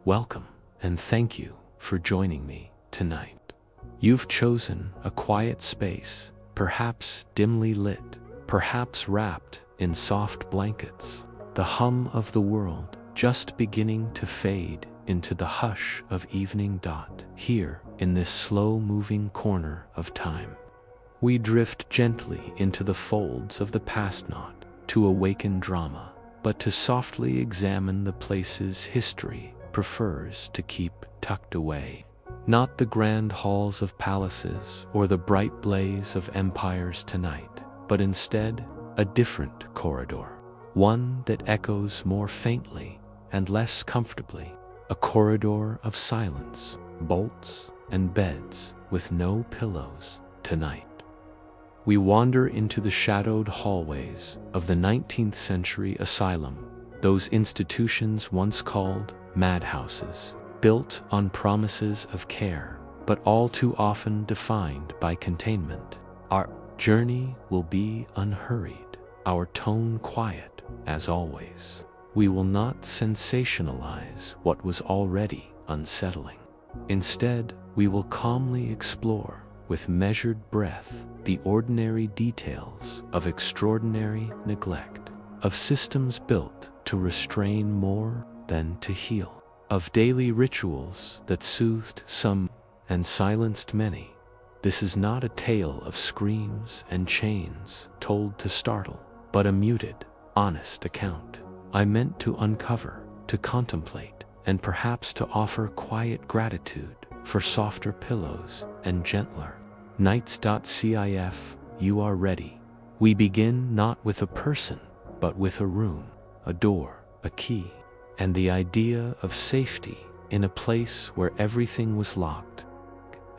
welcome, and thank you for joining me tonight. You've chosen a quiet space, perhaps dimly lit, perhaps wrapped in soft blankets, the hum of the world just beginning to fade into the hush of evening. Here, in this slow-moving corner of time, we drift gently into the folds of the past, not to awaken drama, but to softly examine the places history prefers to keep tucked away. Not the grand halls of palaces or the bright blaze of empires tonight, but instead a different corridor, one that echoes more faintly and less comfortably, a corridor of silence, bolts and beds with no pillows tonight. We wander into the shadowed hallways of the 19th century asylum, those institutions once called madhouses, built on promises of care, but all too often defined by containment. Our journey will be unhurried, our tone quiet, as always. We will not sensationalize what was already unsettling. Instead, we will calmly explore, with measured breath, the ordinary details of extraordinary neglect, of systems built to restrain more than to heal, of daily rituals that soothed some and silenced many. This is not a tale of screams and chains told to startle, but a muted, honest account. I meant to uncover, to contemplate, and perhaps to offer quiet gratitude for softer pillows and gentler nights. If you are ready, we begin not with a person, but with a room, a door, a key, and the idea of safety in a place where everything was locked.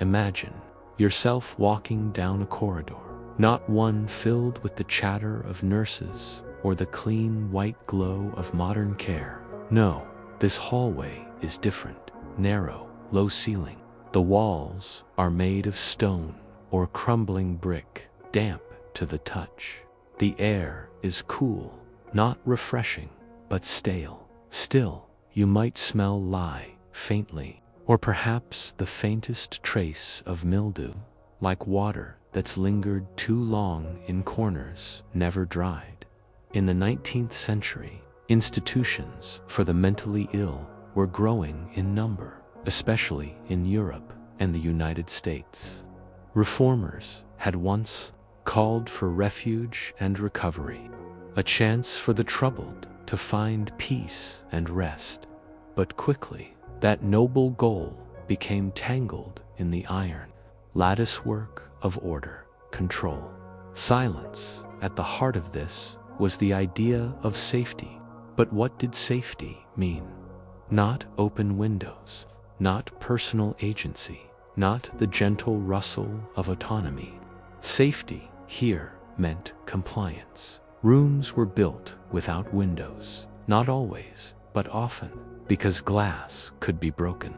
Imagine yourself walking down a corridor, not one filled with the chatter of nurses or the clean white glow of modern care. No, this hallway is different, narrow, low ceiling. The walls are made of stone or crumbling brick, damp to the touch. The air is cool, not refreshing, but stale. Still, you might smell lye faintly, or perhaps the faintest trace of mildew, like water that's lingered too long in corners, never dried. In the 19th century, institutions for the mentally ill were growing in number, especially in Europe and the United States. Reformers had once called for refuge and recovery, a chance for the troubled to find peace and rest. But quickly, that noble goal became tangled in the iron latticework of order, control, silence. At the heart of this was the idea of safety. But what did safety mean? Not open windows, not personal agency, not the gentle rustle of autonomy. Safety here meant compliance. Rooms were built without windows, not always, but often, because glass could be broken,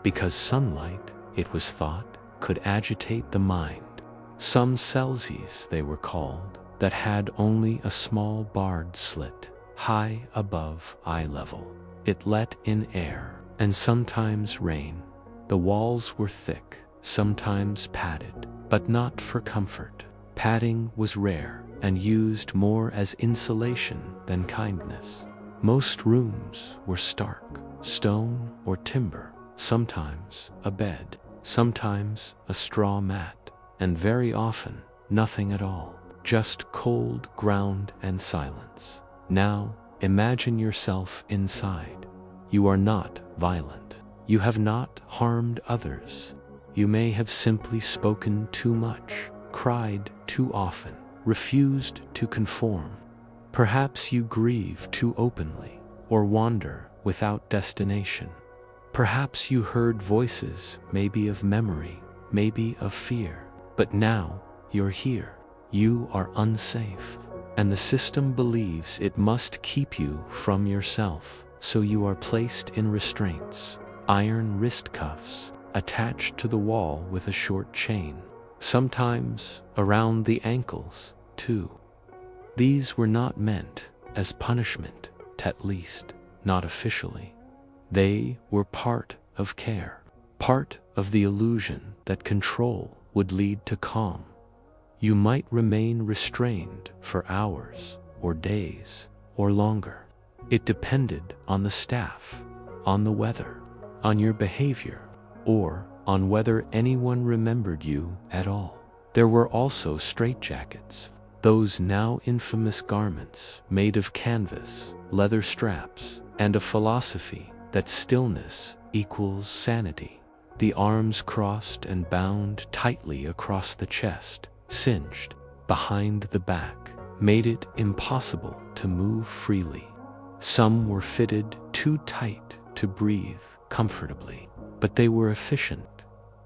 because sunlight, it was thought, could agitate the mind. Some celsies, they were called, that had only a small barred slit, high above eye level. It let in air, and sometimes rain. The walls were thick, sometimes padded, but not for comfort. Padding was rare and used more as insulation than kindness. Most rooms were stark, stone or timber, sometimes a bed, sometimes a straw mat, and very often nothing at all, just cold ground and silence. Now, imagine yourself inside. You are not violent. You have not harmed others. You may have simply spoken too much, cried too often, refused to conform. Perhaps you grieve too openly, or wander without destination. Perhaps you heard voices, maybe of memory, maybe of fear. But now, you're here. You are unsafe. And the system believes it must keep you from yourself, so you are placed in restraints. Iron wrist cuffs, attached to the wall with a short chain, sometimes around the ankles, too. These were not meant as punishment, at least, not officially. They were part of care, part of the illusion that control would lead to calm. You might remain restrained for hours or days or longer. It depended on the staff, on the weather, on your behavior, or on whether anyone remembered you at all. There were also straitjackets, those now infamous garments made of canvas, leather straps, and a philosophy that stillness equals sanity. The arms crossed and bound tightly across the chest, cinched behind the back, made it impossible to move freely. Some were fitted too tight to breathe comfortably, but they were efficient.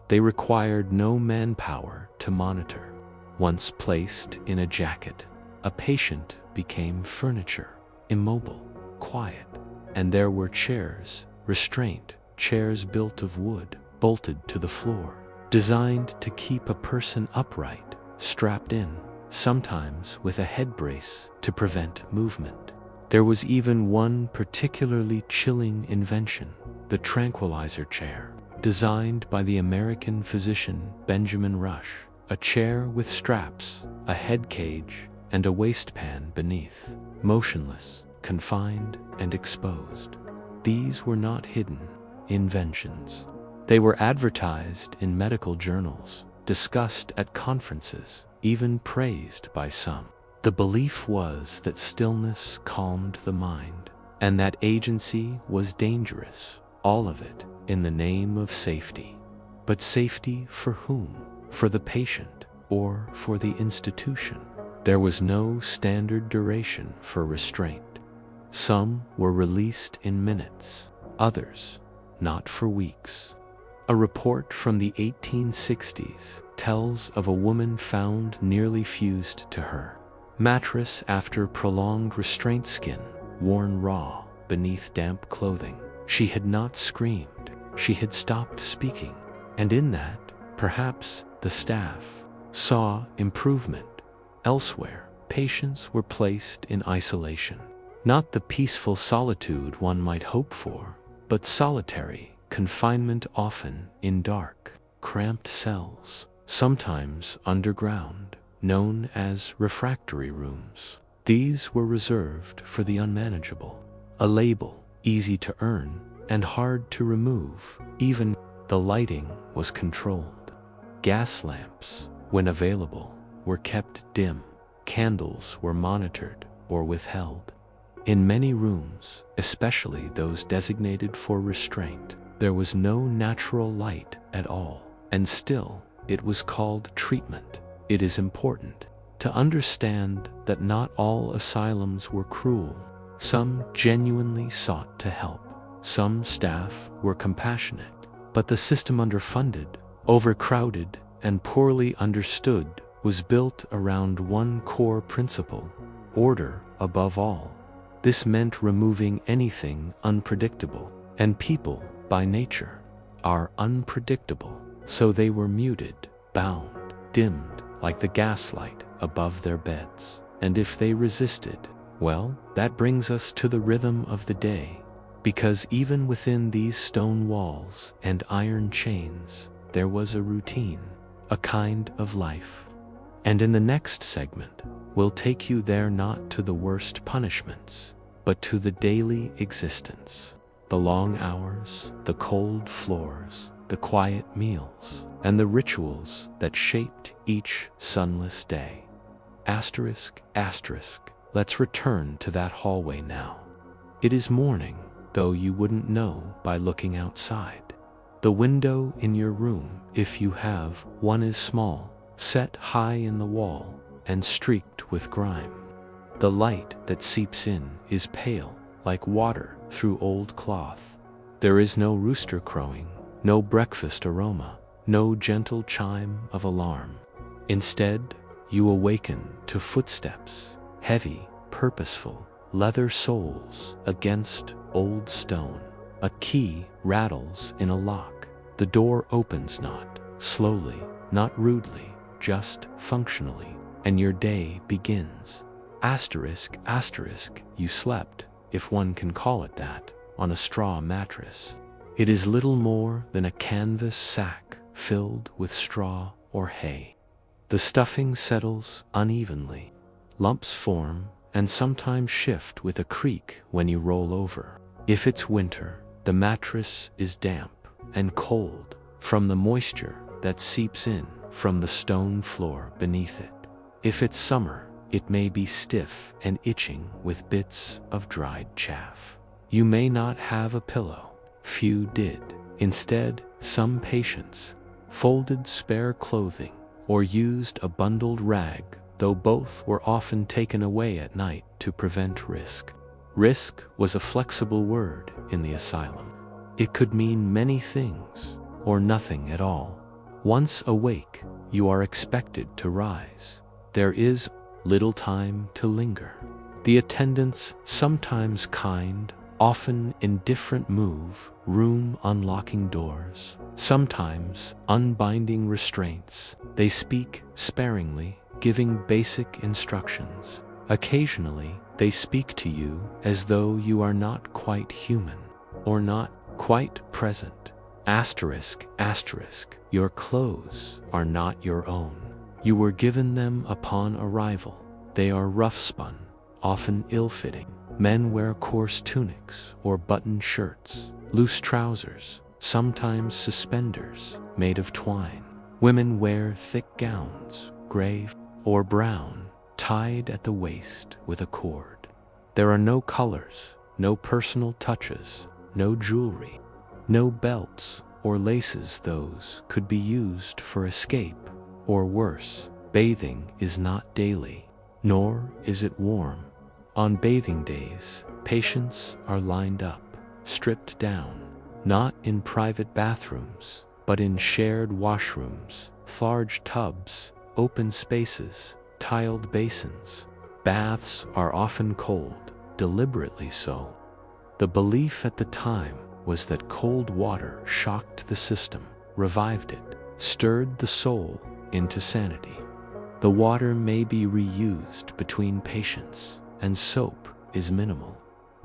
They required no manpower to monitor. Once placed in a jacket, a patient became furniture, immobile, quiet, and there were chairs, restraint chairs built of wood, bolted to the floor, designed to keep a person upright, strapped in, sometimes with a head brace to prevent movement. There was even one particularly chilling invention, the tranquilizer chair, designed by the American physician Benjamin Rush, a chair with straps, a head cage, and a waistband beneath, motionless, confined, and exposed. These were not hidden inventions. They were advertised in medical journals, discussed at conferences, even praised by some. The belief was that stillness calmed the mind, and that agency was dangerous, all of it in the name of safety. But safety for whom? For the patient or for the institution? There was no standard duration for restraint. Some were released in minutes, others not for weeks. A report from the 1860s tells of a woman found nearly fused to her mattress after prolonged restraint, skin worn raw beneath damp clothing. She had not screamed, she had stopped speaking, and in that, perhaps the staff saw improvement. Elsewhere, patients were placed in isolation. Not the peaceful solitude one might hope for, but solitary confinement, often in dark, cramped cells, sometimes underground, known as refractory rooms. These were reserved for the unmanageable. A label, easy to earn and hard to remove. Even the lighting was controlled. Gas lamps, when available, were kept dim. Candles were monitored or withheld. In many rooms, especially those designated for restraint, there was no natural light at all, and still it was called treatment. It is important to understand that not all asylums were cruel. Some genuinely sought to help. Some staff were compassionate, but the system, underfunded, overcrowded, and poorly understood, was built around one core principle: order above all. This meant removing anything unpredictable, and people, by nature, are unpredictable, so they were muted, bound, dimmed, like the gaslight above their beds. And if they resisted, well, that brings us to the rhythm of the day, because even within these stone walls and iron chains, there was a routine, a kind of life. And in the next segment, we'll take you there, not to the worst punishments, but to the daily existence, the long hours, the cold floors, the quiet meals, and the rituals that shaped each sunless day. Asterisk, asterisk, let's return to that hallway now. It is morning, though you wouldn't know by looking outside. The window in your room, if you have one, is small, set high in the wall, and streaked with grime. The light that seeps in is pale, like water through old cloth. There is no rooster crowing, no breakfast aroma, no gentle chime of alarm. Instead, you awaken to footsteps, heavy, purposeful, leather soles against old stone. A key rattles in a lock. The door opens, not slowly, not rudely, just functionally, and your day begins. Asterisk, asterisk, you slept, if one can call it that, on a straw mattress. It is little more than a canvas sack filled with straw or hay. The stuffing settles unevenly. Lumps form and sometimes shift with a creak when you roll over. If it's winter, the mattress is damp and cold from the moisture that seeps in from the stone floor beneath it. If it's summer, it may be stiff and itching with bits of dried chaff. You may not have a pillow. Few did. Instead, some patients folded spare clothing or used a bundled rag, though both were often taken away at night to prevent risk. Risk was a flexible word in the asylum. It could mean many things or nothing at all. Once awake, you are expected to rise. There is little time to linger. The attendants, sometimes kind, often indifferent, move room, unlocking doors, sometimes unbinding restraints. They speak sparingly, giving basic instructions. Occasionally, they speak to you as though you are not quite human or not quite present. Asterisk, asterisk, your clothes are not your own. You were given them upon arrival. They are rough-spun, often ill-fitting. Men wear coarse tunics or buttoned shirts, loose trousers, sometimes suspenders made of twine. Women wear thick gowns, gray or brown, tied at the waist with a cord. There are no colors, no personal touches, no jewelry, no belts or laces. Those could be used for escape, or worse. Bathing is not daily, nor is it warm. On bathing days, patients are lined up, stripped down, not in private bathrooms, but in shared washrooms, large tubs, open spaces, tiled basins. Baths are often cold, deliberately so. The belief at the time was that cold water shocked the system, revived it, stirred the soul into sanity. The water may be reused between patients, and soap is minimal.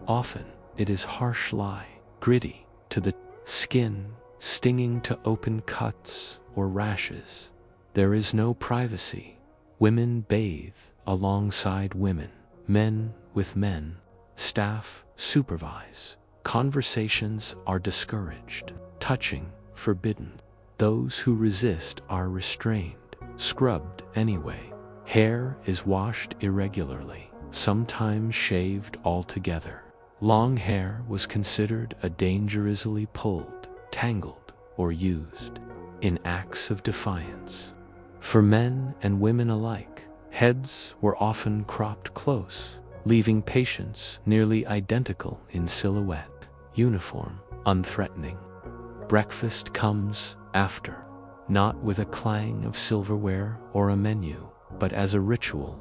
Often, it is harsh lye, gritty to the skin, stinging to open cuts or rashes. There is no privacy. Women bathe alongside women, men with men. Staff supervise. Conversations are discouraged, touching forbidden. Those who resist are restrained, scrubbed anyway. Hair is washed irregularly, sometimes shaved altogether. Long hair was considered a danger, easily pulled, tangled, or used in acts of defiance. For men and women alike, heads were often cropped close, leaving patients nearly identical in silhouette, uniform, unthreatening. Breakfast comes after, not with a clang of silverware or a menu, but as a ritual.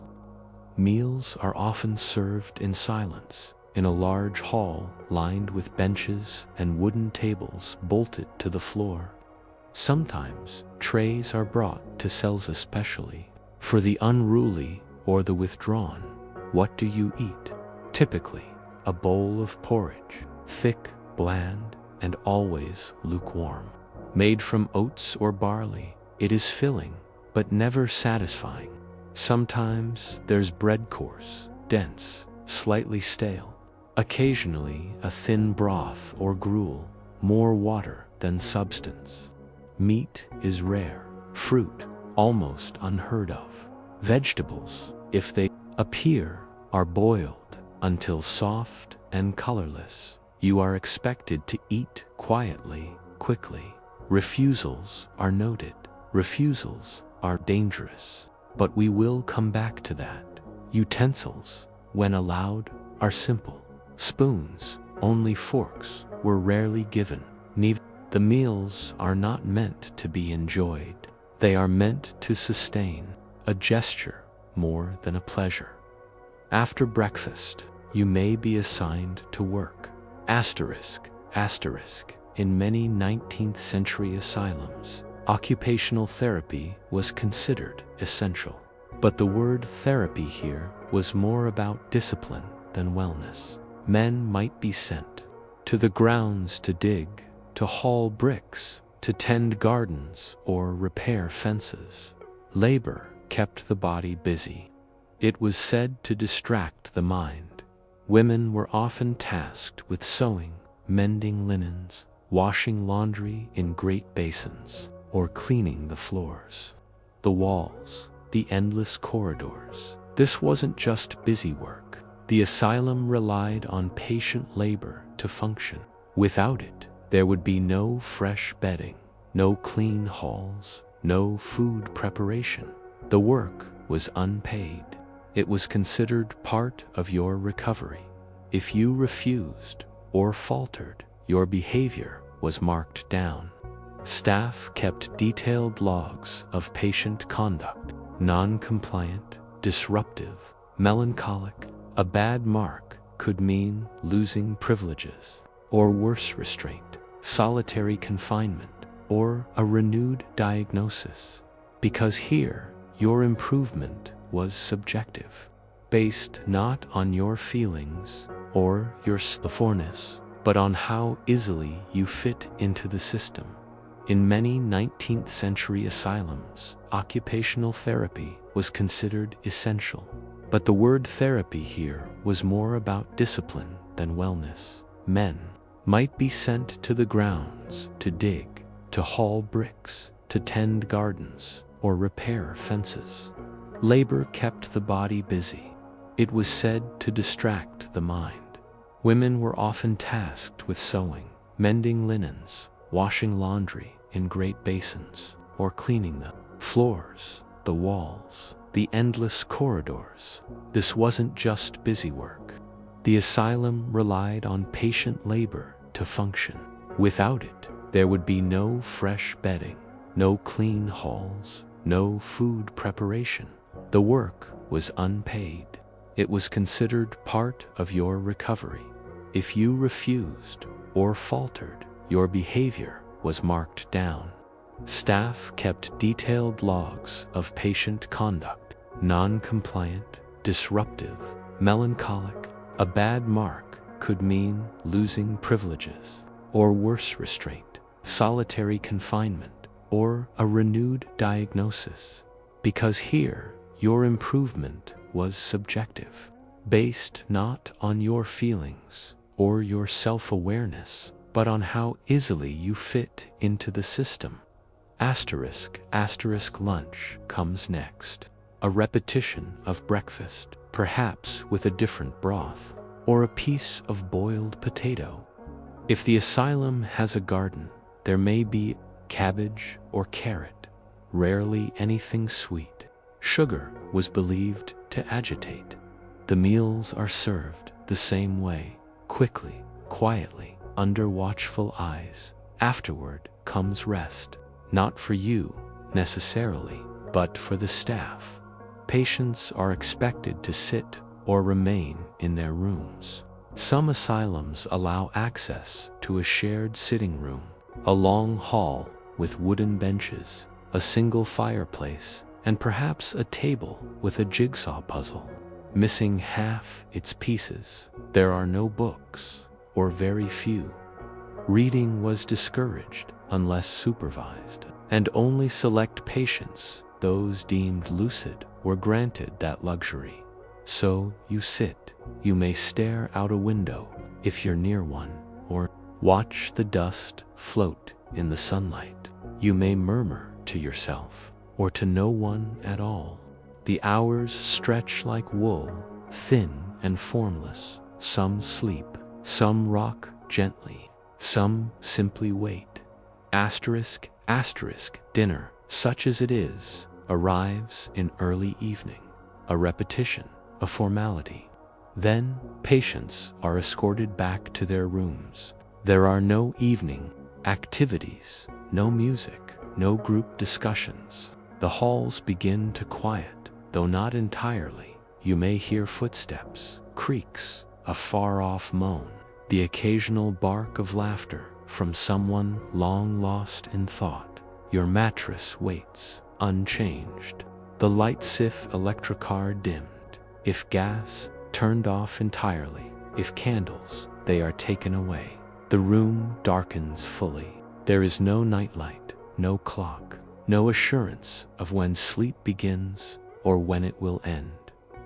Meals are often served in silence, in a large hall lined with benches and wooden tables bolted to the floor. Sometimes trays are brought to cells especially for the unruly or the withdrawn. What do you eat? Typically, a bowl of porridge, thick, bland, and always lukewarm. Made from oats or barley, it is filling, but never satisfying. Sometimes there's bread, coarse, dense, slightly stale. Occasionally a thin broth or gruel, more water than substance. Meat is rare, fruit almost unheard of. Vegetables, if they appear, are boiled until soft and colorless. You are expected to eat quietly, quickly. Refusals are noted. Refusals are dangerous. But we will come back to that. Utensils, when allowed, are simple. Spoons, only forks, were rarely given. The meals are not meant to be enjoyed. They are meant to sustain, a gesture more than a pleasure. After breakfast, you may be assigned to work. Asterisk, asterisk. In many 19th century asylums, occupational therapy was considered essential. But the word therapy here was more about discipline than wellness. Men might be sent to the grounds to dig, to haul bricks, to tend gardens or repair fences. Labor kept the body busy. It was said to distract the mind. Women were often tasked with sewing, mending linens, washing laundry in great basins, or cleaning the floors. The walls, the endless corridors. This wasn't just busy work. The asylum relied on patient labor to function. Without it, there would be no fresh bedding, no clean halls, no food preparation. The work was unpaid. It was considered part of your recovery. If you refused or faltered, your behavior was marked down. Staff kept detailed logs of patient conduct. Non-compliant, disruptive, melancholic. A bad mark could mean losing privileges, or worse, restraint, solitary confinement, or a renewed diagnosis. Because here, your improvement was subjective, based not on your feelings or your stuffiness, but on how easily you fit into the system. In many 19th century asylums, occupational therapy was considered essential. But the word therapy here was more about discipline than wellness. Men might be sent to the grounds to dig, to haul bricks, to tend gardens, or repair fences. Labor kept the body busy. It was said to distract the mind. Women were often tasked with sewing, mending linens, washing laundry in great basins, or cleaning the floors, the walls, the endless corridors. This wasn't just busy work. The asylum relied on patient labor to function. Without it, there would be no fresh bedding, no clean halls, no food preparation. The work was unpaid. It was considered part of your recovery. If you refused or faltered, your behavior was marked down. Staff kept detailed logs of patient conduct. Non-compliant, disruptive, melancholic. A bad mark could mean losing privileges, or worse, restraint, solitary confinement, or a renewed diagnosis. Because here, your improvement was subjective, based not on your feelings or your self-awareness, but on how easily you fit into the system. Asterisk lunch comes next. A repetition of breakfast, perhaps with a different broth, or a piece of boiled potato. If the asylum has a garden, there may be cabbage or carrot, rarely anything sweet. Sugar was believed to agitate. The meals are served the same way, quickly, quietly, under watchful eyes. Afterward comes rest, not for you necessarily, but for the staff. Patients are expected to sit or remain in their rooms. Some asylums allow access to a shared sitting room, a long hall with wooden benches, a single fireplace, and perhaps a table with a jigsaw puzzle. Missing half its pieces, there are no books, or very few. Reading was discouraged unless supervised, and only select patients, those deemed lucid, were granted that luxury. So you sit. You may stare out a window if you're near one, or watch the dust float in the sunlight. You may murmur to yourself, or to no one at all. The hours stretch like wool, thin and formless. Some sleep, some rock gently, some simply wait. Asterisk, dinner, such as it is, arrives in early evening, a repetition, a formality. Then patients are escorted back to their rooms. There are no evening activities, no music, no group discussions. The halls begin to quiet, though not entirely. You may hear footsteps, creaks, a far-off moan, the occasional bark of laughter from someone long lost in thought. Your mattress waits, unchanged. The lights, if electric car dimmed, if gas turned off entirely, if candles, they are taken away. The room darkens fully. There is no nightlight, no clock, no assurance of when sleep begins or when it will end.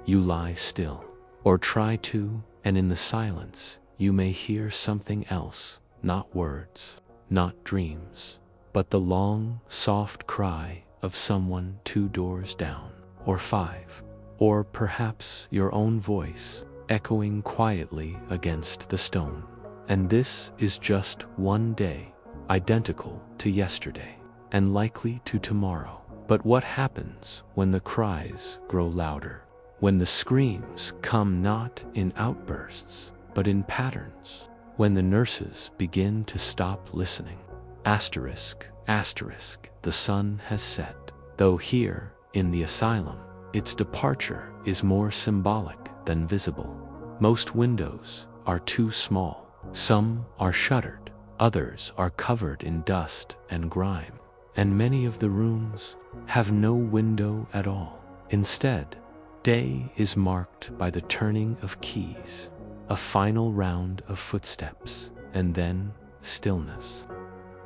You lie still, or try to, and in the silence, you may hear something else, not words, not dreams, but the long, soft cry of someone 2 doors down, or 5, or perhaps your own voice echoing quietly against the stone. And this is just one day, identical to yesterday, and likely to tomorrow. But what happens when the cries grow louder? When the screams come not in outbursts, but in patterns? When the nurses begin to stop listening? Asterisk, asterisk, the sun has set. Though here, in the asylum, its departure is more symbolic than visible. Most windows are too small. Some are shuttered, others are covered in dust and grime, and many of the rooms have no window at all. Instead, day is marked by the turning of keys, a final round of footsteps, and then stillness.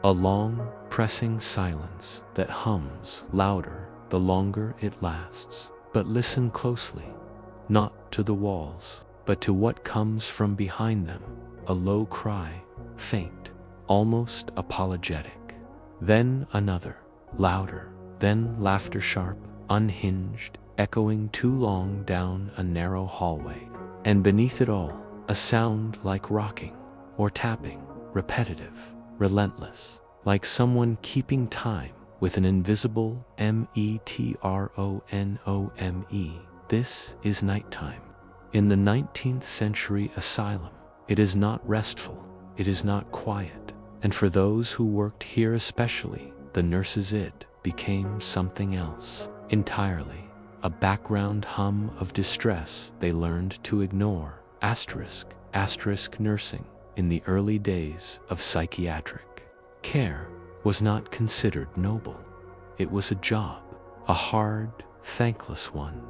A long, pressing silence that hums louder the longer it lasts. But listen closely, not to the walls, but to what comes from behind them. A low cry, faint, almost apologetic. Then another, louder, then laughter sharp, unhinged, echoing too long down a narrow hallway. And beneath it all, a sound like rocking or tapping, repetitive, relentless, like someone keeping time with an invisible metronome. This is nighttime. In the 19th century asylum, it is not restful, it is not quiet. And for those who worked here especially, the nurses, it became something else entirely. A background hum of distress they learned to ignore. Asterisk, asterisk, nursing in the early days of psychiatric care was not considered noble. It was a job, a hard, thankless one.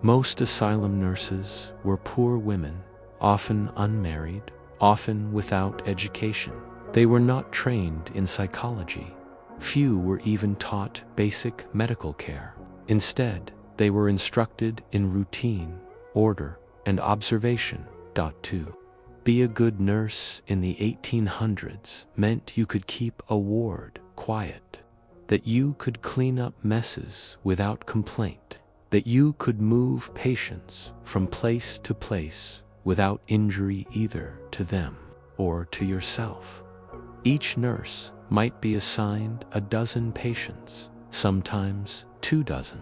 Most asylum nurses were poor women, often unmarried, often without education. They were not trained in psychology. Few were even taught basic medical care. Instead, they were instructed in routine, order, and observation. To be a good nurse in the 1800s meant you could keep a ward quiet, that you could clean up messes without complaint, that you could move patients from place to place without injury either to them or to yourself. Each nurse might be assigned a dozen patients, sometimes 24.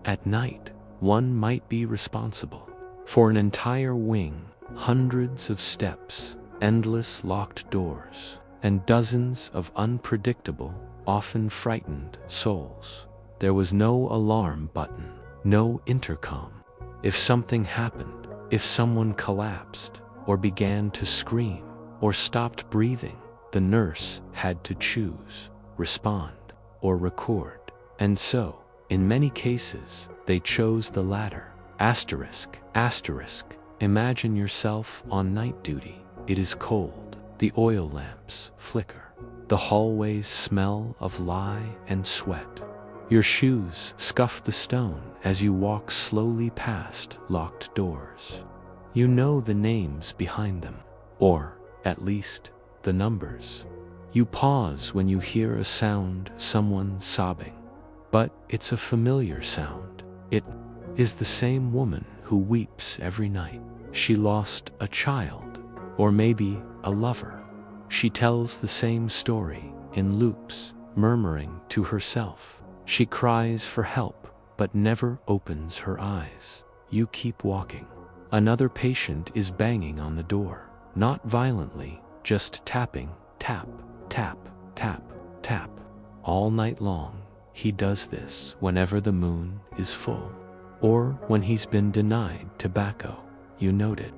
At night, one might be responsible for an entire wing, hundreds of steps, endless locked doors, and dozens of unpredictable, often frightened souls. There was no alarm button, no intercom. If something happened, if someone collapsed, or began to scream, or stopped breathing, the nurse had to choose, respond, or record. And so, in many cases, they chose the latter. Asterisk, asterisk. Imagine yourself on night duty. It is cold. The oil lamps flicker. The hallways smell of lye and sweat. Your shoes scuff the stone as you walk slowly past locked doors. You know the names behind them, or, at least, the numbers. You pause when you hear a sound, someone sobbing. But it's a familiar sound. It is the same woman who weeps every night. She lost a child, or maybe a lover. She tells the same story in loops, murmuring to herself. She cries for help, but never opens her eyes. You keep walking. Another patient is banging on the door, not violently, just tapping, tap, tap, tap, tap. All night long, he does this whenever the moon is full, or when he's been denied tobacco. You note it,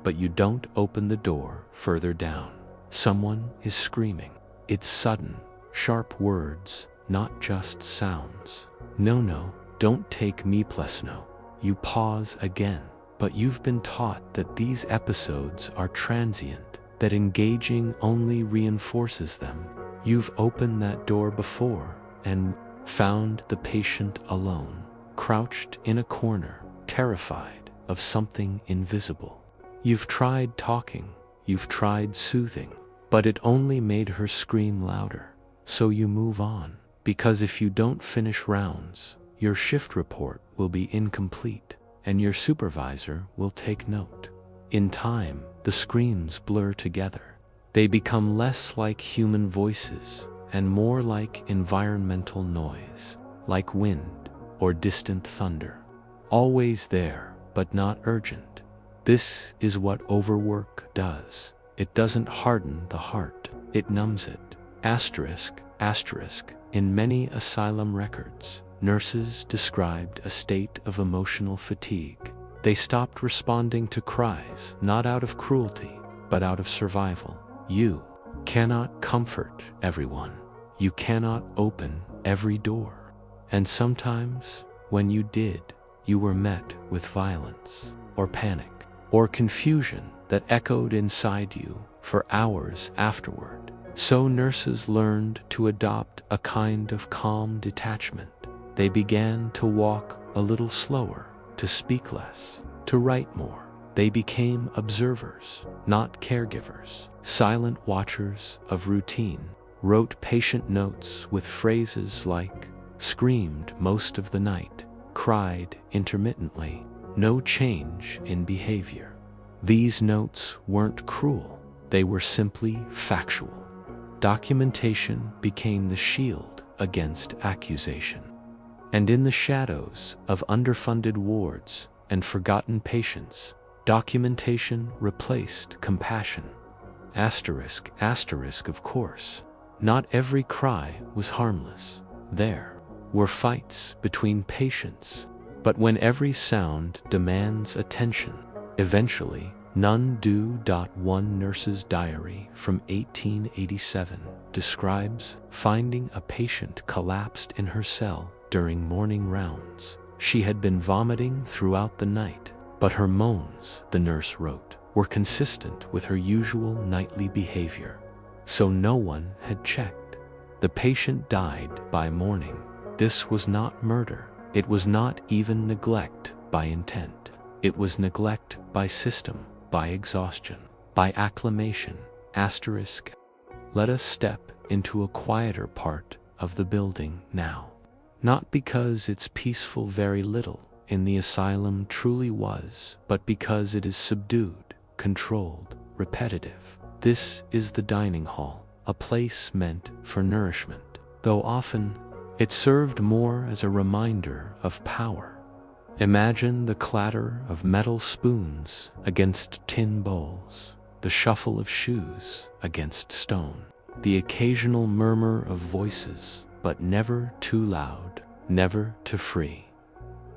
but you don't open the door further down. Someone is screaming. It's sudden, sharp words, not just sounds. No, don't take me plesno. You pause again, but you've been taught that these episodes are transient, that engaging only reinforces them. You've opened that door before and found the patient alone, crouched in a corner, terrified of something invisible. You've tried talking, you've tried soothing, but it only made her scream louder. So you move on, because if you don't finish rounds, your shift report will be incomplete, and your supervisor will take note. In time, the screams blur together. They become less like human voices and more like environmental noise, like wind or distant thunder. Always there, but not urgent. This is what overwork does. It doesn't harden the heart, it numbs it. Asterisk, asterisk. In many asylum records, nurses described a state of emotional fatigue. They stopped responding to cries, not out of cruelty, but out of survival. You cannot comfort everyone. You cannot open every door. And sometimes, when you did, you were met with violence, or panic, or confusion that echoed inside you for hours afterward. So nurses learned to adopt a kind of calm detachment. They began to walk a little slower, to speak less, to write more. They became observers, not caregivers, silent watchers of routine, wrote patient notes with phrases like, screamed most of the night, cried intermittently, no change in behavior. These notes weren't cruel, they were simply factual. Documentation became the shield against accusation. And in the shadows of underfunded wards and forgotten patients, documentation replaced compassion. Asterisk, asterisk, of course. Not every cry was harmless. There were fights between patients, but when every sound demands attention, eventually none do. One nurse's diary from 1887 describes finding a patient collapsed in her cell during morning rounds. She had been vomiting throughout the night, but her moans, the nurse wrote, were consistent with her usual nightly behavior. So no one had checked. The patient died by morning. This was not murder. It was not even neglect by intent. It was neglect by system, by exhaustion, by acclamation. Asterisk. Let us step into a quieter part of the building now. Not because it's peaceful, very little in the asylum truly was, but because it is subdued, controlled, repetitive. This is the dining hall, a place meant for nourishment, though often it served more as a reminder of power. Imagine the clatter of metal spoons against tin bowls, the shuffle of shoes against stone, the occasional murmur of voices, but never too loud, never too free.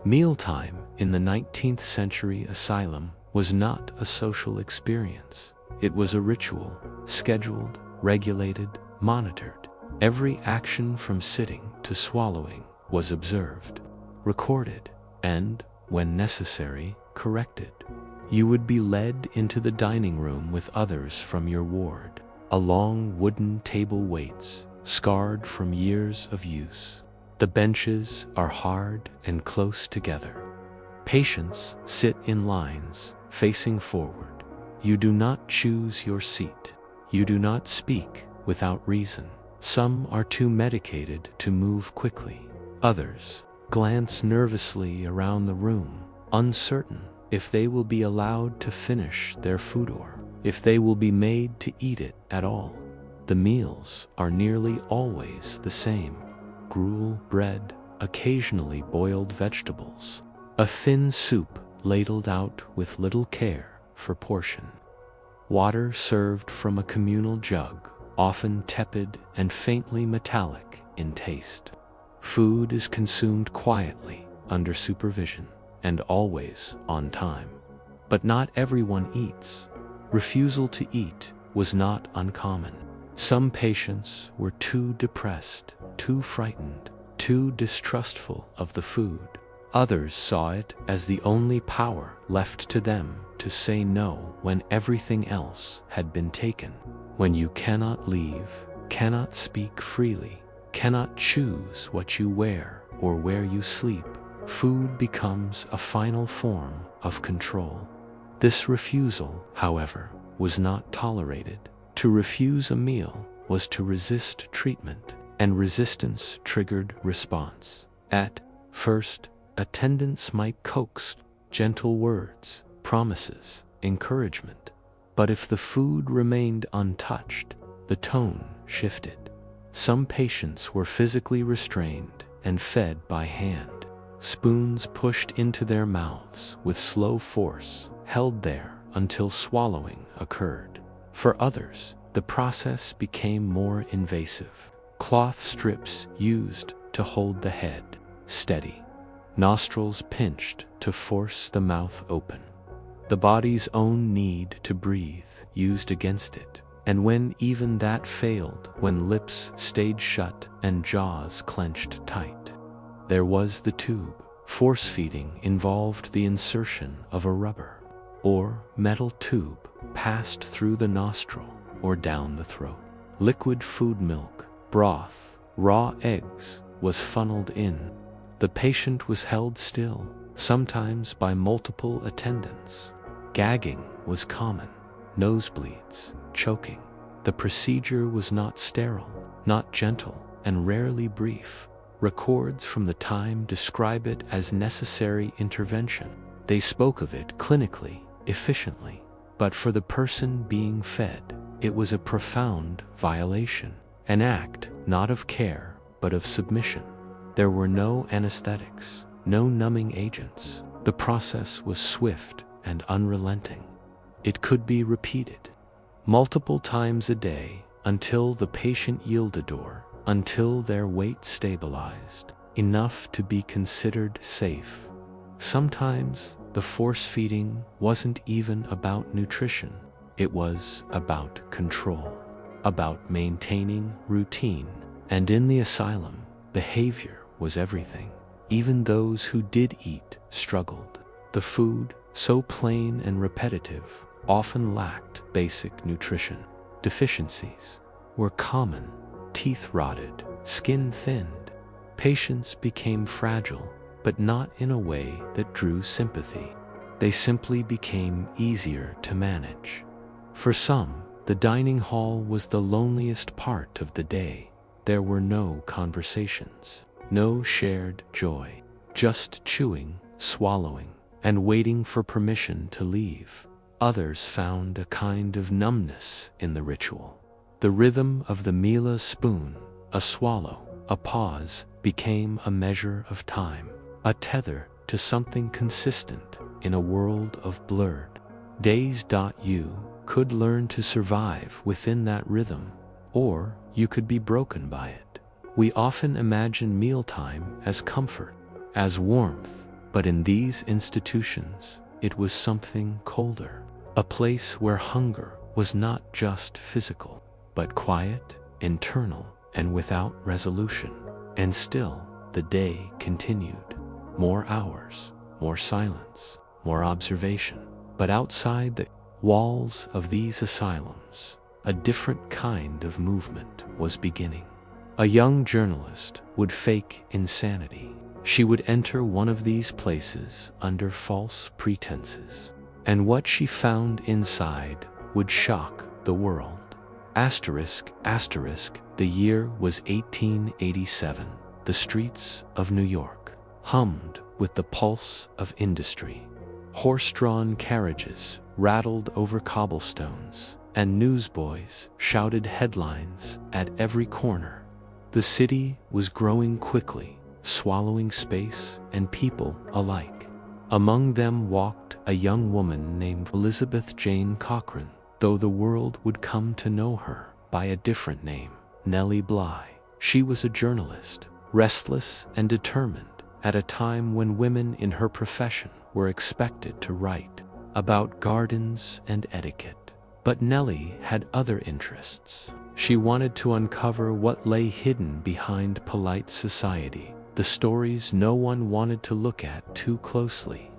Mealtime in the 19th century asylum was not a social experience. It was a ritual, scheduled, regulated, monitored. Every action from sitting to swallowing was observed, recorded, and, when necessary, corrected. You would be led into the dining room with others from your ward. A long wooden table waits, scarred from years of use. The benches are hard and close together. Patients sit in lines, facing forward. You do not choose your seat. You do not speak without reason. Some are too medicated to move quickly. Others glance nervously around the room, uncertain if they will be allowed to finish their food or if they will be made to eat it at all. The meals are nearly always the same. Gruel, bread, occasionally boiled vegetables. A thin soup ladled out with little care for portion. Water served from a communal jug, often tepid and faintly metallic in taste. Food is consumed quietly, under supervision, and always on time. But not everyone eats. Refusal to eat was not uncommon. Some patients were too depressed, too frightened, too distrustful of the food. Others saw it as the only power left to them to say no when everything else had been taken. When you cannot leave, cannot speak freely, cannot choose what you wear or where you sleep, food becomes a final form of control. This refusal, however, was not tolerated. To refuse a meal was to resist treatment, and resistance triggered response. At first, attendants might coax, gentle words, promises, encouragement. But if the food remained untouched, the tone shifted. Some patients were physically restrained and fed by hand, spoons pushed into their mouths with slow force, held there until swallowing occurred. For others, the process became more invasive. Cloth strips used to hold the head steady, nostrils pinched to force the mouth open. The body's own need to breathe used against it, and when even that failed, when lips stayed shut and jaws clenched tight, there was the tube. Force feeding involved the insertion of a rubber or metal tube passed through the nostril or down the throat. Liquid food, milk, broth, raw eggs was funneled in. The patient was held still, sometimes by multiple attendants. Gagging was common, nosebleeds, choking. The procedure was not sterile, not gentle, and rarely brief. Records from the time describe it as necessary intervention. They spoke of it clinically, efficiently, but for the person being fed, it was a profound violation, an act not of care, but of submission. There were no anesthetics, no numbing agents. The process was swift and unrelenting. It could be repeated multiple times a day until the patient yielded or until their weight stabilized enough to be considered safe. Sometimes the force feeding wasn't even about nutrition. It was about control, about maintaining routine. And in the asylum, behavior was everything. Even those who did eat struggled. The food, so plain and repetitive, often lacked basic nutrition. Deficiencies were common. Teeth rotted, skin thinned. Patients became fragile, but not in a way that drew sympathy. They simply became easier to manage. For some, the dining hall was the loneliest part of the day. There were no conversations, no shared joy, just chewing, swallowing, and waiting for permission to leave. Others found a kind of numbness in the ritual. The rhythm of the Mila spoon, a swallow, a pause, became a measure of time, a tether to something consistent in a world of blurred days. You could learn to survive within that rhythm, or you could be broken by it. We often imagine mealtime as comfort, as warmth, but in these institutions, it was something colder, a place where hunger was not just physical, but quiet, internal, and without resolution. And still, the day continued. More hours, more silence, more observation. But outside the walls of these asylums, a different kind of movement was beginning. A young journalist would fake insanity. She would enter one of these places under false pretenses, and what she found inside would shock the world. The year was 1887. The streets of New York hummed with the pulse of industry. Horse-drawn carriages rattled over cobblestones, and newsboys shouted headlines at every corner. The city was growing quickly, swallowing space and people alike. Among them walked a young woman named Elizabeth Jane Cochran, though the world would come to know her by a different name, Nellie Bly. She was a journalist, restless and determined, at a time when women in her profession were expected to write about gardens and etiquette. But Nellie had other interests. She wanted to uncover what lay hidden behind polite society, the stories no one wanted to look at too closely.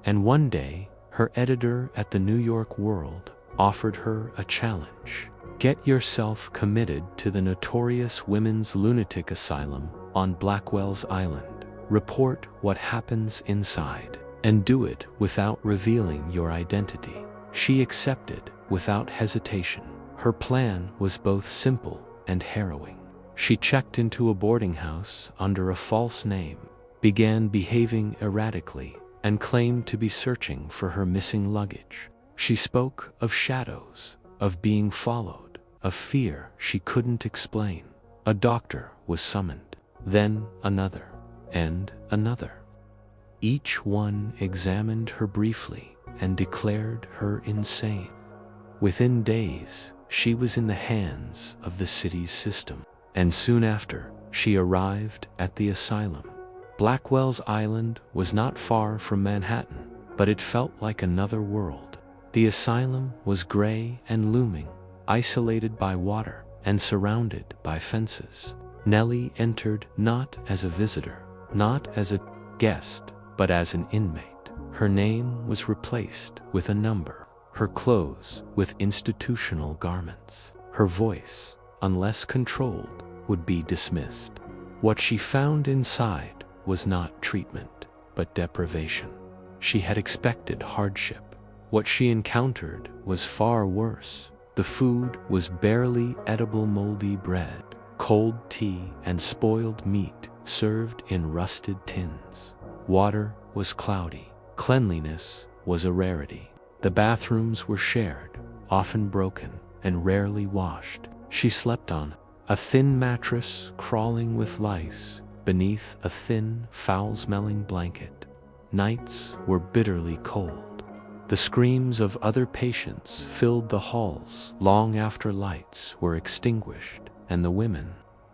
And one day, her editor at the New York World offered her a challenge. Get yourself committed to the notorious women's lunatic asylum on Blackwell's Island. Report what happens inside, and do it without revealing your identity. She accepted without hesitation. Her plan was both simple and harrowing. She checked into a boarding house under a false name, began behaving erratically, and claimed to be searching for her missing luggage. She spoke of shadows, of being followed, of fear she couldn't explain. A doctor was summoned, then another, and another. Each one examined her briefly and declared her insane. Within days, she was in the hands of the city's system, and soon after, she arrived at the asylum. Blackwell's Island was not far from Manhattan, but it felt like another world. The asylum was gray and looming, isolated by water and surrounded by fences. Nellie entered not as a visitor, not as a guest, but as an inmate. Her name was replaced with a number, her clothes with institutional garments. Her voice, unless controlled, would be dismissed. What she found inside was not treatment, but deprivation. She had expected hardship. What she encountered was far worse. The food was barely edible moldy bread, cold tea, and spoiled meat served in rusted tins. Water was cloudy. Cleanliness was a rarity. The bathrooms were shared, often broken, and rarely washed. She slept on a thin mattress crawling with lice beneath a thin, foul-smelling blanket. Nights were bitterly cold. The screams of other patients filled the halls long after lights were extinguished, and the women,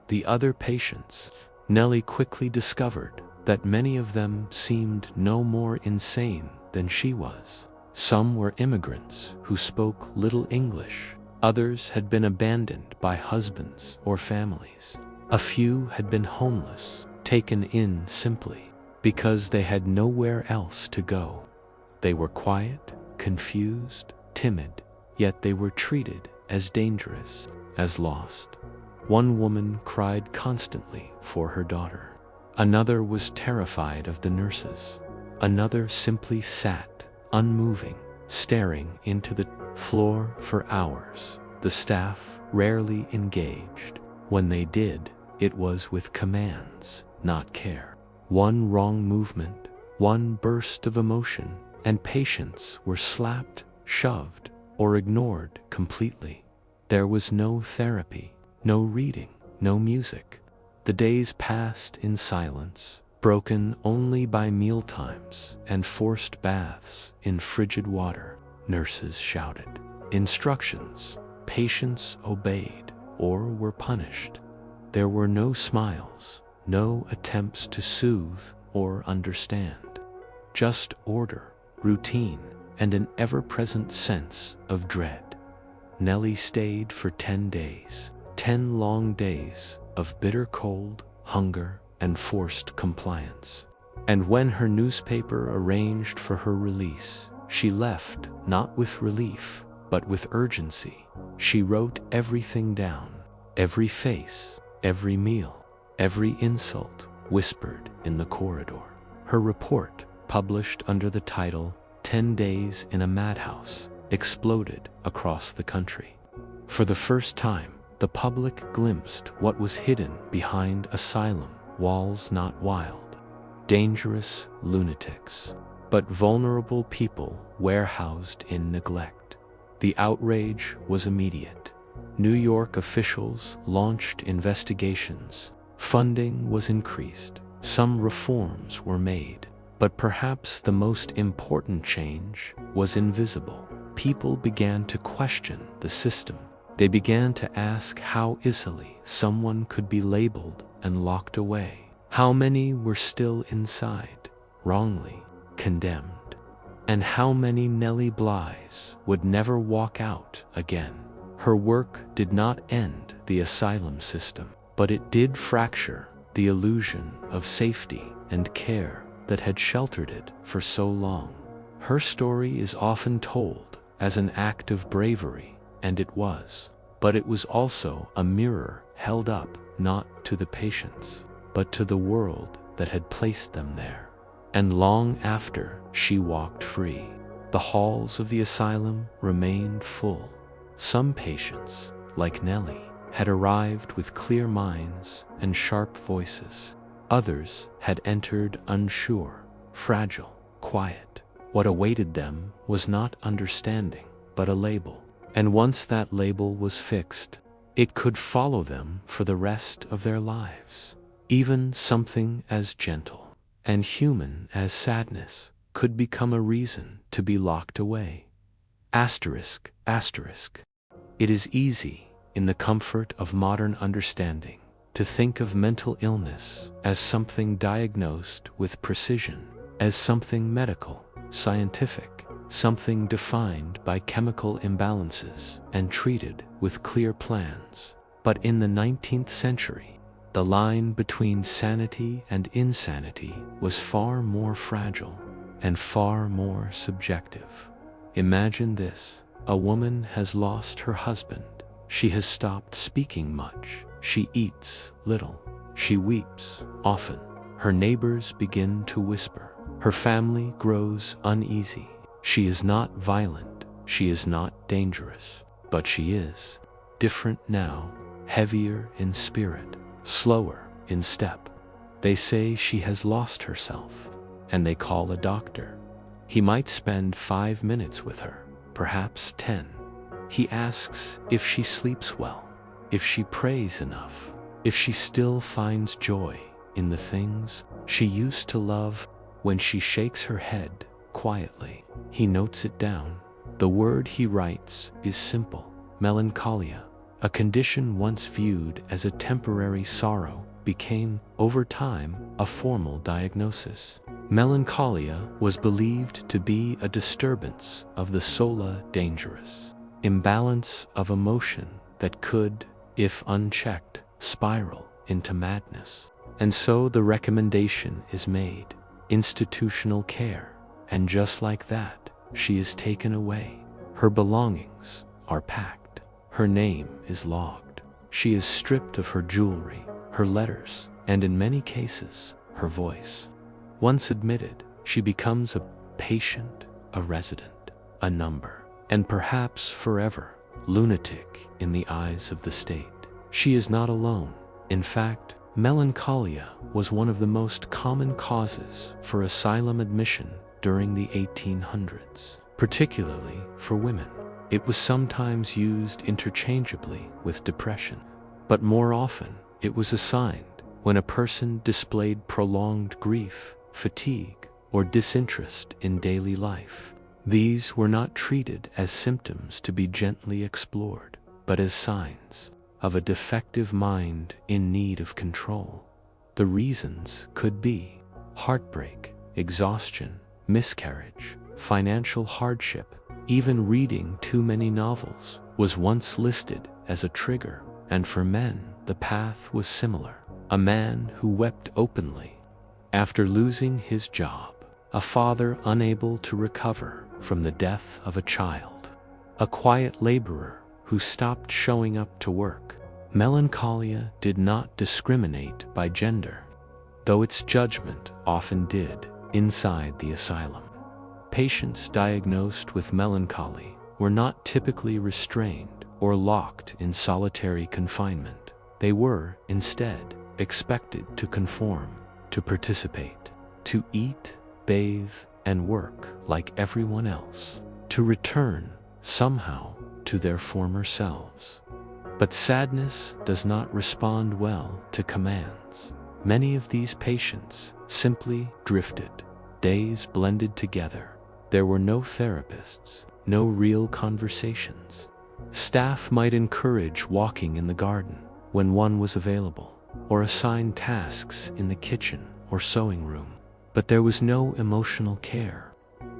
the other patients, Nellie quickly discovered that many of them seemed no more insane than she was. Some were immigrants who spoke little English. Others had been abandoned by husbands or families. A few had been homeless, taken in simply because they had nowhere else to go. They were quiet, confused, timid, yet they were treated as dangerous, as lost. One woman cried constantly for her daughter. Another was terrified of the nurses. Another simply sat, unmoving, staring into the floor for hours. The staff rarely engaged. When they did, it was with commands, not care. One wrong movement, one burst of emotion, and patients were slapped, shoved, or ignored completely. There was no therapy, no reading, no music. The days passed in silence, broken only by mealtimes and forced baths in frigid water. Nurses shouted instructions. Patients obeyed or were punished. There were no smiles, no attempts to soothe or understand. Just order, routine, and an ever-present sense of dread. Nellie stayed for 10 days, 10 long days of bitter cold, hunger, and forced compliance. And when her newspaper arranged for her release, she left not with relief, but with urgency. She wrote everything down, every face, every meal, every insult whispered in the corridor. Her report, published under the title 10 Days in a Madhouse, exploded across the country. For the first time, the public glimpsed what was hidden behind asylum walls. Not wild, dangerous lunatics, but vulnerable people warehoused in neglect. The outrage was immediate. New York officials launched investigations. Funding was increased. Some reforms were made. But perhaps the most important change was invisible. People began to question the system. They began to ask how easily someone could be labeled and locked away. How many were still inside, wrongly condemned? And how many Nellie Blys would never walk out again? Her work did not end the asylum system, but it did fracture the illusion of safety and care that had sheltered it for so long. Her story is often told as an act of bravery, and it was. But it was also a mirror held up not to the patients, but to the world that had placed them there. And long after she walked free, the halls of the asylum remained full. Some patients, like Nellie, had arrived with clear minds and sharp voices. Others had entered unsure, fragile, quiet. What awaited them was not understanding, but a label. And once that label was fixed, it could follow them for the rest of their lives. Even something as gentle and human as sadness could become a reason to be locked away. Asterisk, asterisk. It is easy, in the comfort of modern understanding, to think of mental illness as something diagnosed with precision, as something medical, scientific, something defined by chemical imbalances and treated with clear plans. But in the 19th century, the line between sanity and insanity was far more fragile and far more subjective. Imagine this: a woman has lost her husband. She has stopped speaking much. She eats little. She weeps often. Her neighbors begin to whisper. Her family grows uneasy. She is not violent. She is not dangerous. But she is different now, heavier in spirit, slower in step. They say she has lost herself, and they call a doctor. He might spend 5 minutes with her, perhaps 10. He asks if she sleeps well, if she prays enough, if she still finds joy in the things she used to love. When she shakes her head quietly, he notes it down. The word he writes is simple: melancholia. A condition once viewed as a temporary sorrow became, over time, a formal diagnosis. Melancholia was believed to be a disturbance of the sola dangeris, imbalance of emotion that could, if unchecked, spiral into madness. And so the recommendation is made: institutional care. And just like that, she is taken away. Her belongings are packed. Her name is logged. She is stripped of her jewelry, her letters, and in many cases, her voice. Once admitted, she becomes a patient, a resident, a number, and perhaps forever, lunatic in the eyes of the state. She is not alone. In fact, melancholia was one of the most common causes for asylum admission during the 1800s, particularly for women. It was sometimes used interchangeably with depression, but more often it was assigned when a person displayed prolonged grief, fatigue, or disinterest in daily life. These were not treated as symptoms to be gently explored, but as signs of a defective mind in need of control. The reasons could be heartbreak, exhaustion, miscarriage, financial hardship. Even reading too many novels was once listed as a trigger, and for men, the path was similar. A man who wept openly after losing his job, a father unable to recover from the death of a child, a quiet laborer who stopped showing up to work. Melancholia did not discriminate by gender, though its judgment often did inside the asylum. Patients diagnosed with melancholy were not typically restrained or locked in solitary confinement. They were, instead, expected to conform, to participate, to eat, bathe, and work like everyone else, to return, somehow, to their former selves. But sadness does not respond well to commands. Many of these patients simply drifted. Days blended together. There were no therapists, no real conversations. Staff might encourage walking in the garden when one was available, or assign tasks in the kitchen or sewing room. But there was no emotional care,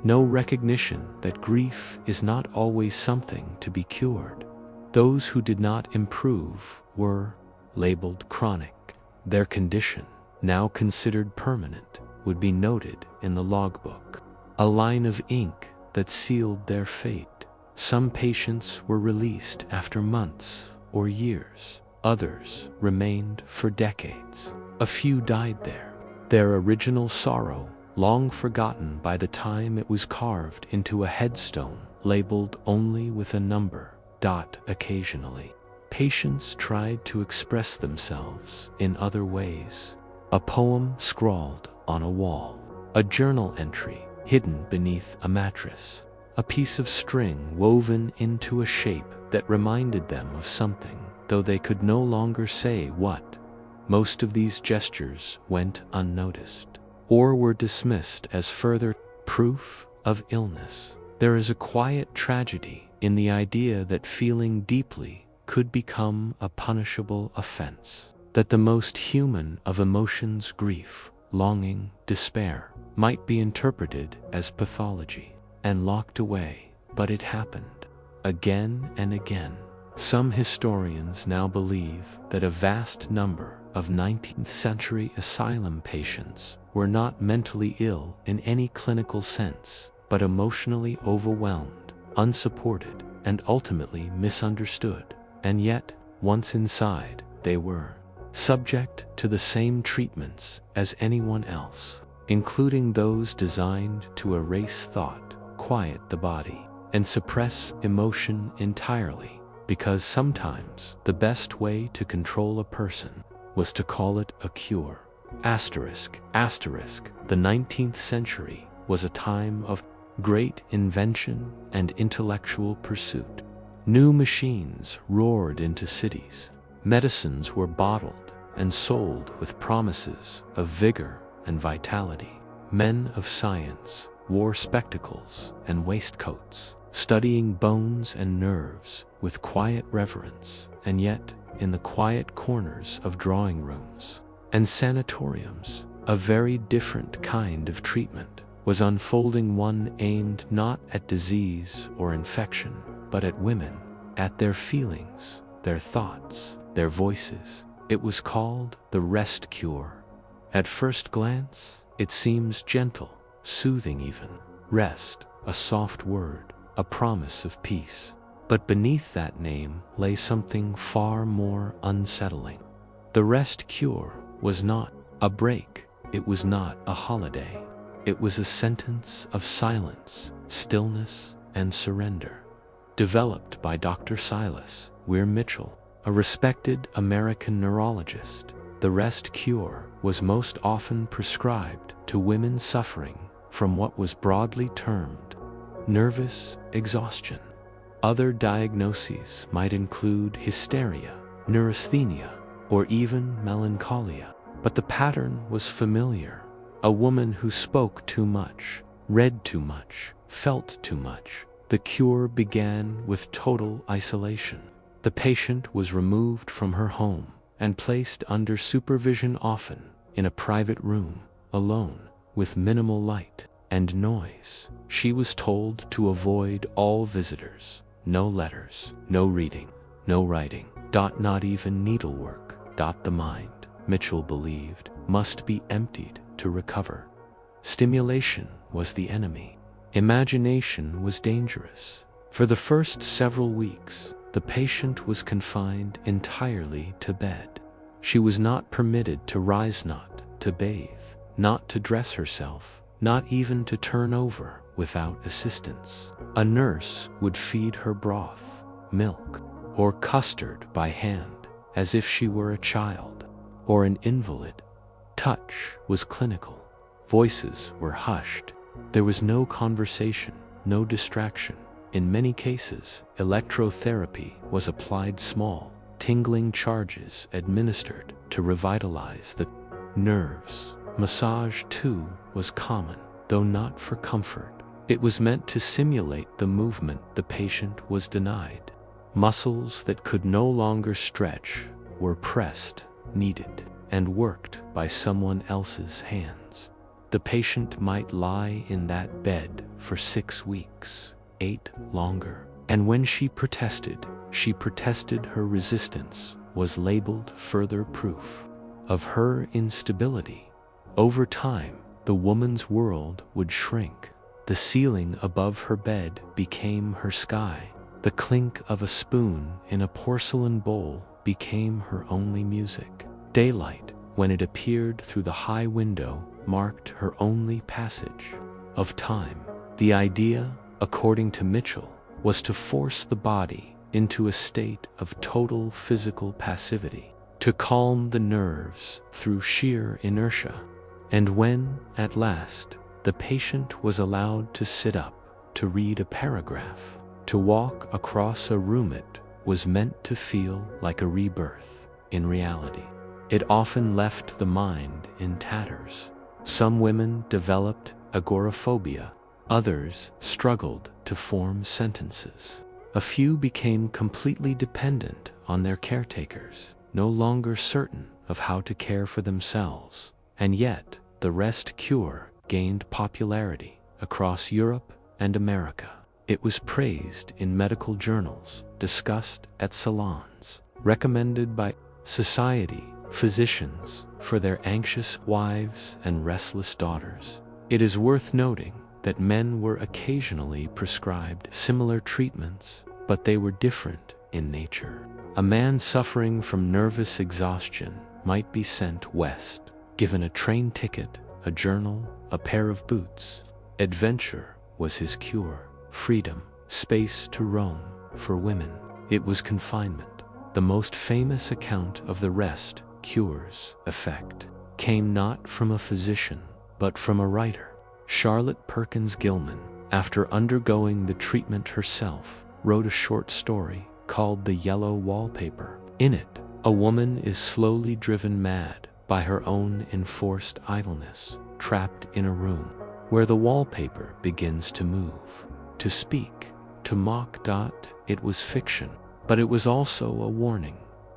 no recognition that grief is not always something to be cured. Those who did not improve were labeled chronic, Their condition, now considered permanent, would be noted in the logbook, a line of ink that sealed their fate. Some patients were released after months or years. Others remained for decades. A few died there, their original sorrow long forgotten by the time it was carved into a headstone labeled only with a number. Occasionally, patients tried to express themselves in other ways. A poem scrawled on a wall, a journal entry hidden beneath a mattress, a piece of string woven into a shape that reminded them of something, though they could no longer say what. Most of these gestures went unnoticed, or were dismissed as further proof of illness. There is a quiet tragedy in the idea that feeling deeply could become a punishable offense, that the most human of emotions, grief, longing, despair, might be interpreted as pathology and locked away. But it happened again and again. Some historians now believe that a vast number of 19th century asylum patients were not mentally ill in any clinical sense, but emotionally overwhelmed, unsupported, and ultimately misunderstood. And yet, once inside, they were subject to the same treatments as anyone else, including those designed to erase thought, quiet the body, and suppress emotion entirely, because sometimes the best way to control a person was to call it a cure. Asterisk. The 19th century was a time of great invention and intellectual pursuit. New machines roared into cities. Medicines were bottled and sold with promises of vigor and vitality. Men of science wore spectacles and waistcoats, studying bones and nerves with quiet reverence. And yet, in the quiet corners of drawing rooms and sanatoriums, a very different kind of treatment was unfolding, one aimed not at disease or infection, but at women, at their feelings, their thoughts, their voices. It was called the rest cure. At first glance, it seems gentle, soothing even. Rest, a soft word, a promise of peace. But beneath that name lay something far more unsettling. The rest cure was not a break, it was not a holiday. It was a sentence of silence, stillness, and surrender. Developed by Dr. Silas Weir Mitchell, a respected American neurologist, the rest cure was most often prescribed to women suffering from what was broadly termed nervous exhaustion. Other diagnoses might include hysteria, neurasthenia, or even melancholia. But the pattern was familiar. A woman who spoke too much, read too much, felt too much. The cure began with total isolation. The patient was removed from her home and placed under supervision, often in a private room, alone, with minimal light and noise. She was told to avoid all visitors. No letters, no reading, no writing, not even needlework. The mind, Mitchell believed, must be emptied to recover. Stimulation was the enemy. Imagination was dangerous. For the first several weeks, the patient was confined entirely to bed. She was not permitted to rise, not to bathe, not to dress herself, not even to turn over without assistance. A nurse would feed her broth, milk, or custard by hand, as if she were a child or an invalid. Touch was clinical. Voices were hushed. There was no conversation, no distraction. In many cases, electrotherapy was applied, small, tingling charges administered to revitalize the nerves. Massage, too, was common, though not for comfort. It was meant to simulate the movement the patient was denied. Muscles that could no longer stretch were pressed, kneaded, and worked by someone else's hands. The patient might lie in that bed for 6 weeks, 8 longer, and when she protested her resistance was labeled further proof. of her instability. Over time, the woman's world would shrink. The ceiling above her bed became her sky. The clink of a spoon in a porcelain bowl became her only music. Daylight, when it appeared through the high window, marked her only passage of time. The idea, according to Mitchell, was to force the body into a state of total physical passivity, to calm the nerves through sheer inertia. And when, at last, the patient was allowed to sit up, to read a paragraph, to walk across a room, it was meant to feel like a rebirth. In reality, it often left the mind in tatters. Some women developed agoraphobia. Others struggled to form sentences. A few became completely dependent on their caretakers, no longer certain of how to care for themselves. And yet, the rest cure gained popularity across Europe and America. It was praised in medical journals, discussed at salons, recommended by society physicians for their anxious wives and restless daughters. It is worth noting that men were occasionally prescribed similar treatments, but they were different in nature. A man suffering from nervous exhaustion might be sent west, given a train ticket, a journal, a pair of boots. Adventure was his cure. Freedom, space to roam. For women, it was confinement. The most famous account of the rest cure's effect came not from a physician, but from a writer. Charlotte Perkins Gilman, after undergoing the treatment herself, wrote a short story called The Yellow Wallpaper. In it, a woman is slowly driven mad by her own enforced idleness, trapped in a room where the wallpaper begins to move, to speak, to mock. It was fiction, but it was also a warning.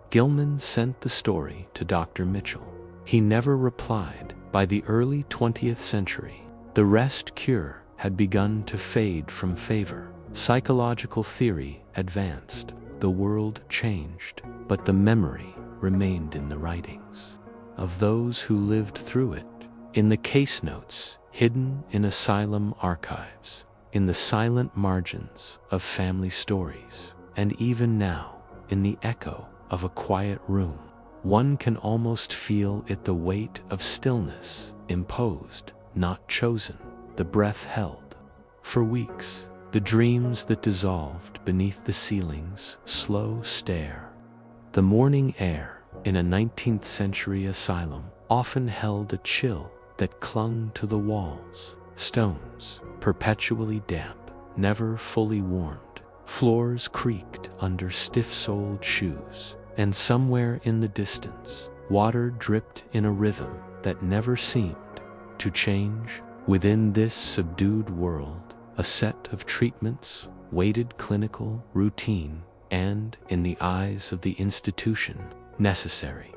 Gilman sent the story to Dr. Mitchell. He never replied. By the early 20th century, the rest cure had begun to fade from favor. Psychological theory advanced. The world changed, but the memory remained in the writings of those who lived through it, in the case notes hidden in asylum archives, in the silent margins of family stories, and even now, in the echo of a quiet room. One can almost feel it, the weight of stillness, imposed, not chosen, the breath held. For weeks, the dreams that dissolved beneath the ceiling's slow stare. The morning air in a 19th century asylum often held a chill that clung to the walls. Stones, perpetually damp, never fully warmed. Floors creaked under stiff-soled shoes, and somewhere in the distance, water dripped in a rhythm that never seemed to change. Within this subdued world, a set of treatments waited, clinical, routine, and, in the eyes of the institution, necessary.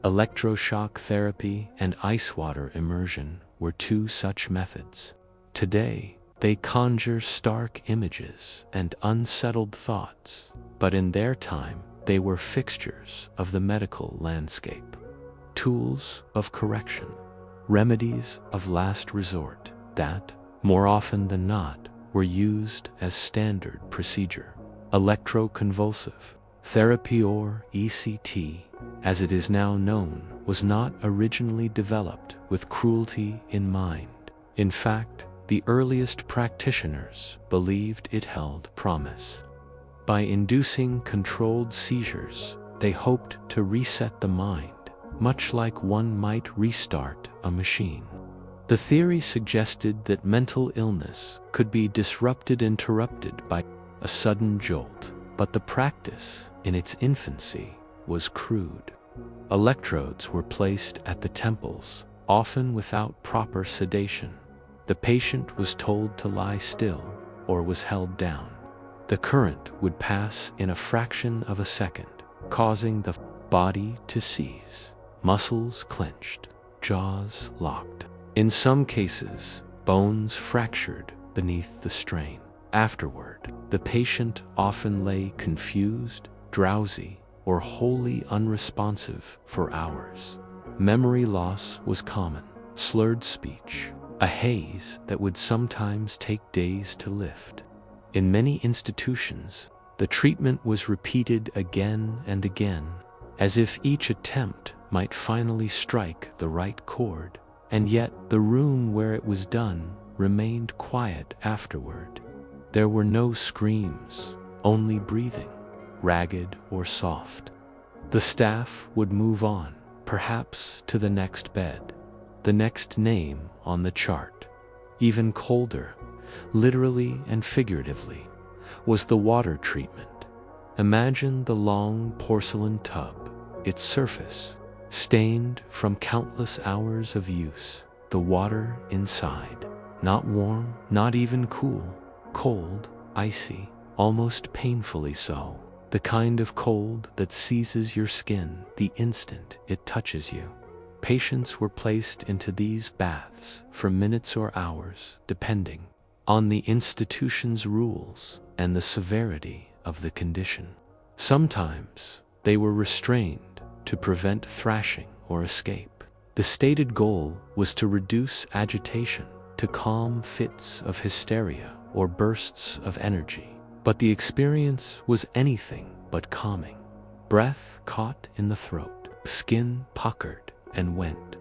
Electroshock therapy and ice water immersion were two such methods. Today, they conjure stark images and unsettled thoughts, but in their time, they were fixtures of the medical landscape. Tools of correction, remedies of last resort that, more often than not, were used as standard procedure. Electroconvulsive therapy, or ECT, as it is now known, was not originally developed with cruelty in mind. In fact, the earliest practitioners believed it held promise. By inducing controlled seizures, they hoped to reset the mind, much like one might restart a machine. The theory suggested that mental illness could be interrupted by a sudden jolt, but the practice, in its infancy, was crude. Electrodes were placed at the temples, often without proper sedation. The patient was told to lie still, or was held down. The current would pass in a fraction of a second, causing the body to seize. Muscles clenched, jaws locked. In some cases, bones fractured beneath the strain. Afterward, the patient often lay confused, drowsy, or wholly unresponsive for hours. Memory loss was common, slurred speech, a haze that would sometimes take days to lift. In many institutions, the treatment was repeated again and again, as if each attempt might finally strike the right chord, and yet the room where it was done remained quiet afterward. There were no screams, only breathing, ragged or soft. The staff would move on, perhaps to the next bed, the next name on the chart. Even colder, literally and figuratively, was the water treatment. Imagine the long porcelain tub, its surface stained from countless hours of use, the water inside, not warm, not even cool, cold, icy, almost painfully so, the kind of cold that seizes your skin the instant it touches you. Patients were placed into these baths for minutes or hours, depending on the institution's rules and the severity of the condition. Sometimes they were restrained to prevent thrashing or escape. The stated goal was to reduce agitation, to calm fits of hysteria or bursts of energy. But the experience was anything but calming. Breath caught in the throat, skin puckered and went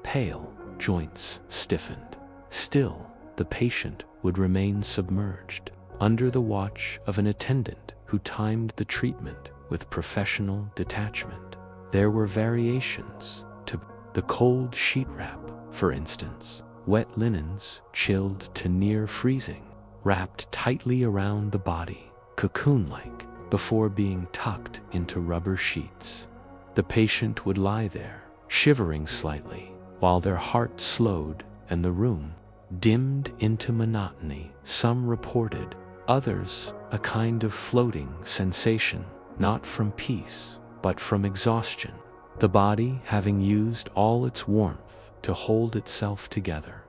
pale, joints stiffened. Still, the patient would remain submerged, under the watch of an attendant who timed the treatment with professional detachment. There were variations to the cold sheet wrap, for instance, wet linens chilled to near freezing, wrapped tightly around the body, cocoon-like, before being tucked into rubber sheets. The patient would lie there, shivering slightly, while their heart slowed and the room dimmed into monotony. Some reported, others a kind of floating sensation, not from peace, but from exhaustion, the body having used all its warmth to hold itself together.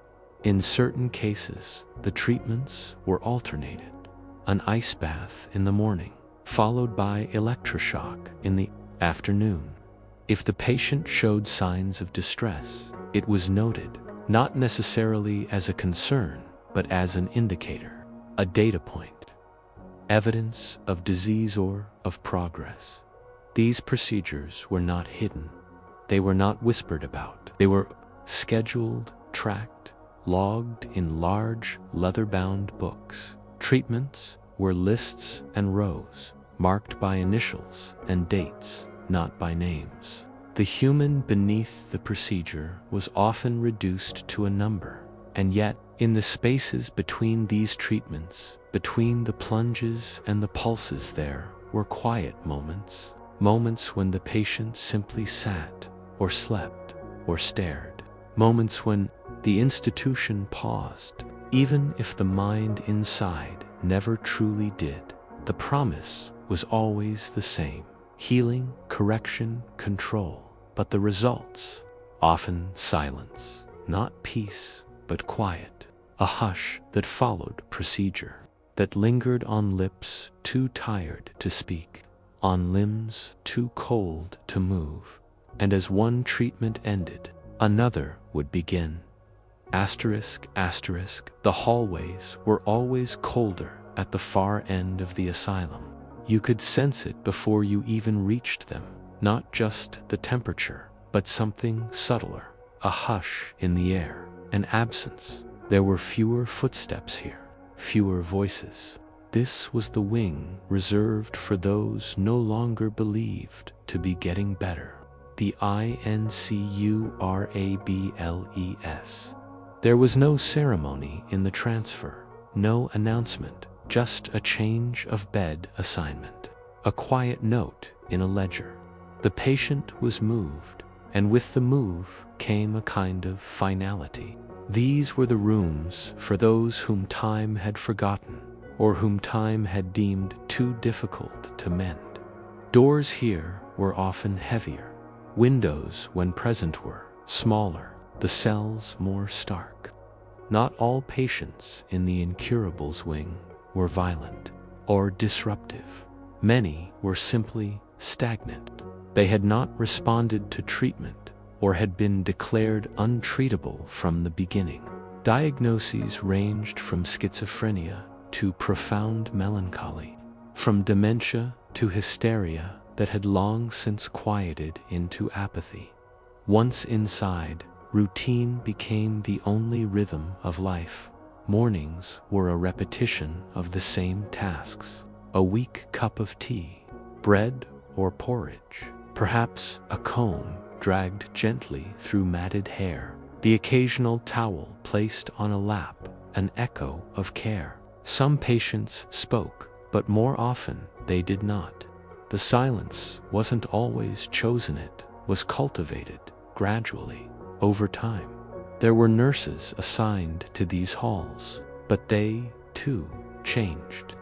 In certain cases, the treatments were alternated. An ice bath in the morning, followed by electroshock in the afternoon. If the patient showed signs of distress, it was noted, not necessarily as a concern, but as an indicator, a data point, evidence of disease or of progress. These procedures were not hidden. They were not whispered about. They were scheduled, tracked, logged in large, leather-bound books. Treatments were lists and rows, marked by initials and dates, not by names. The human beneath the procedure was often reduced to a number, and yet, in the spaces between these treatments, between the plunges and the pulses, there were quiet moments, moments when the patient simply sat, or slept, or stared, moments when the institution paused, even if the mind inside never truly did. The promise was always the same: healing, correction, control. But the results, often silence, not peace, but quiet, a hush that followed procedure, that lingered on lips too tired to speak, on limbs too cold to move. And as one treatment ended, another would begin. Asterisk, asterisk, the hallways were always colder at the far end of the asylum. You could sense it before you even reached them. Not just the temperature, but something subtler, a hush in the air, an absence. There were fewer footsteps here, fewer voices. This was the wing reserved for those no longer believed to be getting better. The INCURABLES. There was no ceremony in the transfer, no announcement, just a change of bed assignment, a quiet note in a ledger. The patient was moved, and with the move came a kind of finality. These were the rooms for those whom time had forgotten, or whom time had deemed too difficult to mend. Doors here were often heavier. Windows, when present, were smaller, the cells more stark. Not all patients in the incurables wing were violent or disruptive. Many were simply stagnant. They had not responded to treatment or had been declared untreatable from the beginning. Diagnoses ranged from schizophrenia to profound melancholy, from dementia to hysteria that had long since quieted into apathy. Once inside, routine became the only rhythm of life. Mornings were a repetition of the same tasks: a weak cup of tea, bread or porridge, perhaps a comb dragged gently through matted hair, the occasional towel placed on a lap, an echo of care. Some patients spoke, but more often they did not. The silence wasn't always chosen, it was cultivated gradually, over time. There were nurses assigned to these halls, but they, too, changed.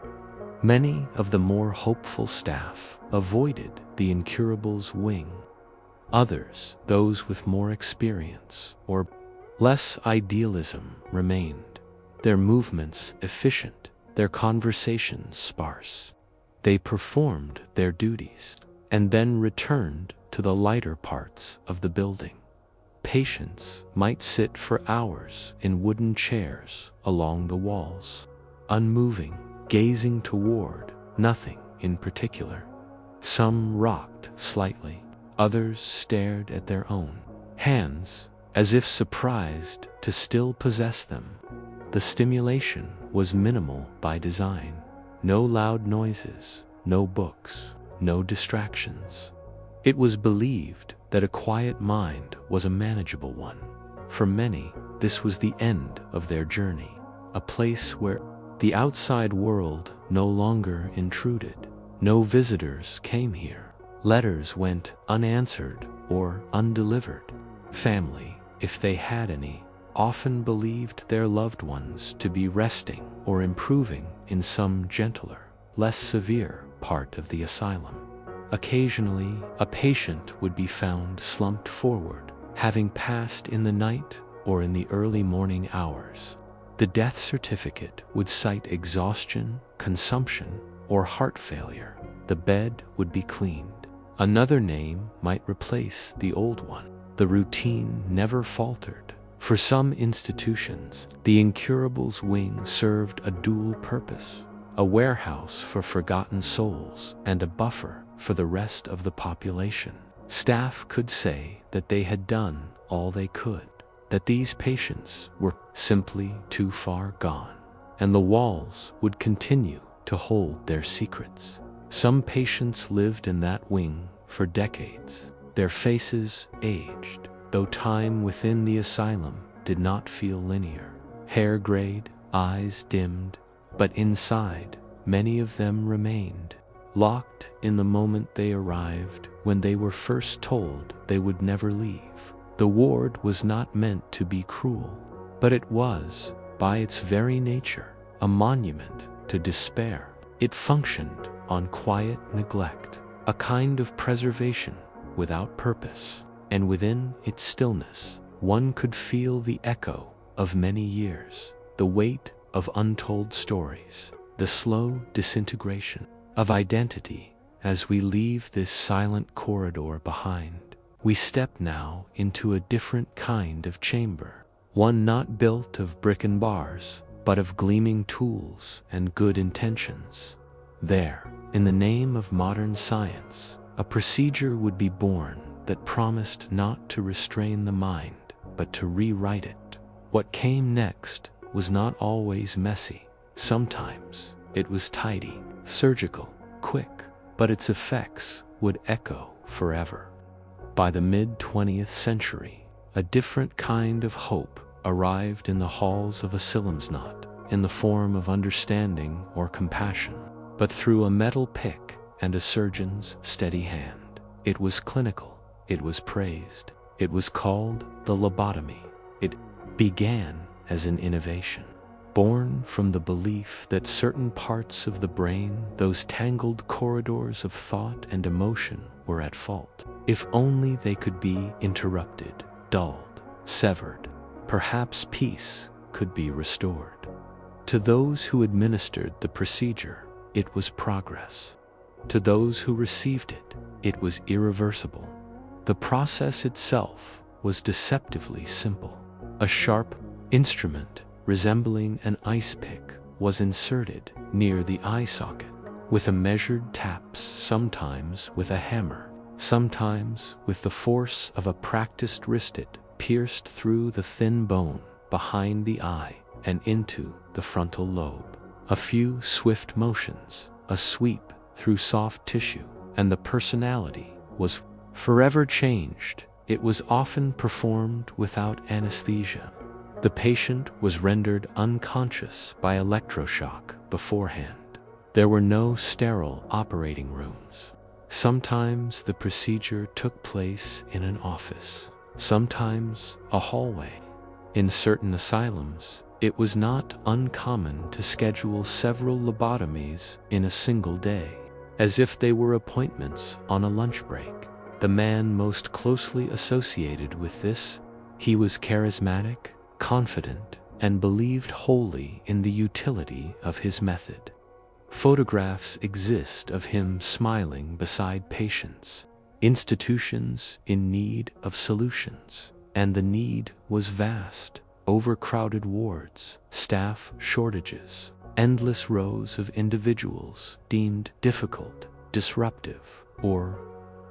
Many of the more hopeful staff avoided the incurables wing. Others, those with more experience or less idealism, remained, their movements efficient, their conversations sparse. They performed their duties, and then returned to the lighter parts of the building. Patients might sit for hours in wooden chairs along the walls, unmoving, gazing toward nothing in particular. Some rocked slightly, others stared at their own hands, as if surprised to still possess them. The stimulation was minimal by design. No loud noises, no books, no distractions. It was believed that a quiet mind was a manageable one. For many, this was the end of their journey, a place where the outside world no longer intruded. No visitors came here. Letters went unanswered or undelivered. Family, if they had any, often believed their loved ones to be resting or improving in some gentler, less severe part of the asylum. Occasionally, a patient would be found slumped forward, having passed in the night or in the early morning hours. The death certificate would cite exhaustion, consumption, or heart failure. The bed would be cleaned. Another name might replace the old one. The routine never faltered. For some institutions, the incurables wing served a dual purpose: a warehouse for forgotten souls and a buffer for the rest of the population. Staff could say that they had done all they could, that these patients were simply too far gone, and the walls would continue to hold their secrets. Some patients lived in that wing for decades, their faces aged, though time within the asylum did not feel linear. Hair grayed, eyes dimmed, but inside, many of them remained, locked in the moment they arrived, when they were first told they would never leave. The ward was not meant to be cruel, but it was, by its very nature, a monument to despair. It functioned on quiet neglect, a kind of preservation without purpose, and within its stillness, one could feel the echo of many years, the weight of untold stories, the slow disintegration of identity. As we leave this silent corridor behind, we step now into a different kind of chamber, one not built of brick and bars, but of gleaming tools and good intentions. There, in the name of modern science, a procedure would be born that promised not to restrain the mind, but to rewrite it. What came next was not always messy. Sometimes it was tidy, surgical, quick, but its effects would echo forever. By the mid-20th century, a different kind of hope arrived in the halls of Asylums, not in the form of understanding or compassion, but through a metal pick and a surgeon's steady hand. It was clinical, it was praised, it was called the lobotomy. It began as an innovation, born from the belief that certain parts of the brain, those tangled corridors of thought and emotion, were at fault. If only they could be interrupted, dulled, severed, perhaps peace could be restored. To those who administered the procedure, it was progress. To those who received it, it was irreversible. The process itself was deceptively simple. A sharp instrument resembling an ice pick was inserted near the eye socket, with a measured taps, sometimes with a hammer, sometimes with the force of a practiced wrist. It pierced through the thin bone behind the eye and into the frontal lobe. A few swift motions, a sweep through soft tissue, and the personality was forever changed. It was often performed without anesthesia. The patient was rendered unconscious by electroshock beforehand. There were no sterile operating rooms. Sometimes the procedure took place in an office, sometimes a hallway. In certain asylums, it was not uncommon to schedule several lobotomies in a single day, as if they were appointments on a lunch break. The man most closely associated with this, he was charismatic, confident, and believed wholly in the utility of his method. Photographs exist of him smiling beside patients, institutions in need of solutions, and the need was vast. Overcrowded wards, staff shortages, endless rows of individuals deemed difficult, disruptive, or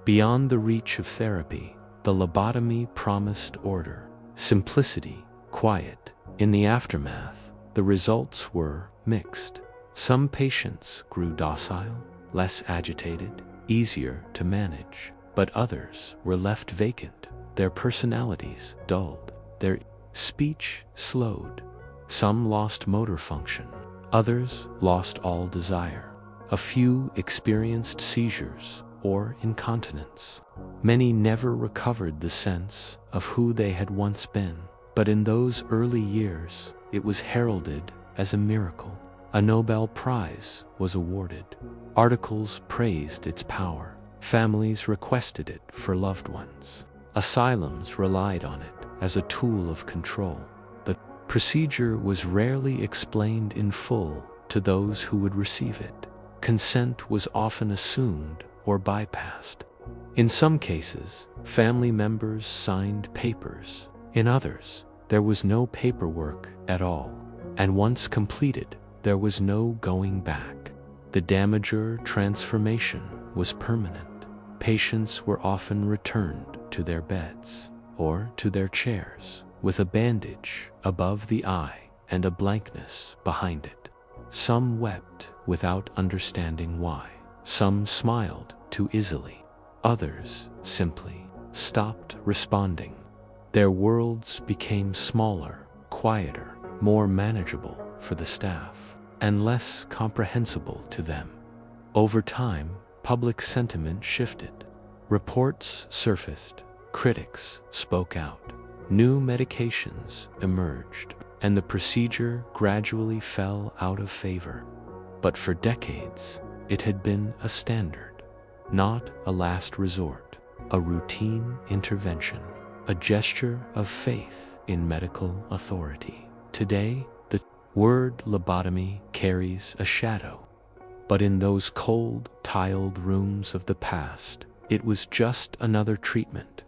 beyond the reach of therapy. The lobotomy promised order, simplicity, quiet. In the aftermath, the results were mixed. Some patients grew docile, less agitated, easier to manage, but others were left vacant, their personalities dulled, their speech slowed. Some lost motor function, others lost all desire. A few experienced seizures or incontinence. Many never recovered the sense of who they had once been, but in those early years, it was heralded as a miracle. A Nobel Prize was awarded. Articles praised its power. Families requested it for loved ones. Asylums relied on it as a tool of control. The procedure was rarely explained in full to those who would receive it. Consent was often assumed or bypassed. In some cases, family members signed papers. In others, there was no paperwork at all, and once completed, there was no going back. The damager transformation was permanent. Patients were often returned to their beds or to their chairs with a bandage above the eye and a blankness behind it. Some wept without understanding why. Some smiled too easily. Others simply stopped responding. Their worlds became smaller, quieter, more manageable for the staff, and less comprehensible to them. Over time, public sentiment shifted. Reports surfaced, critics spoke out, new medications emerged, and the procedure gradually fell out of favor. But for decades, it had been a standard, not a last resort, a routine intervention, a gesture of faith in medical authority. Today, the word lobotomy carries a shadow, but in those cold, tiled rooms of the past, it was just another treatment,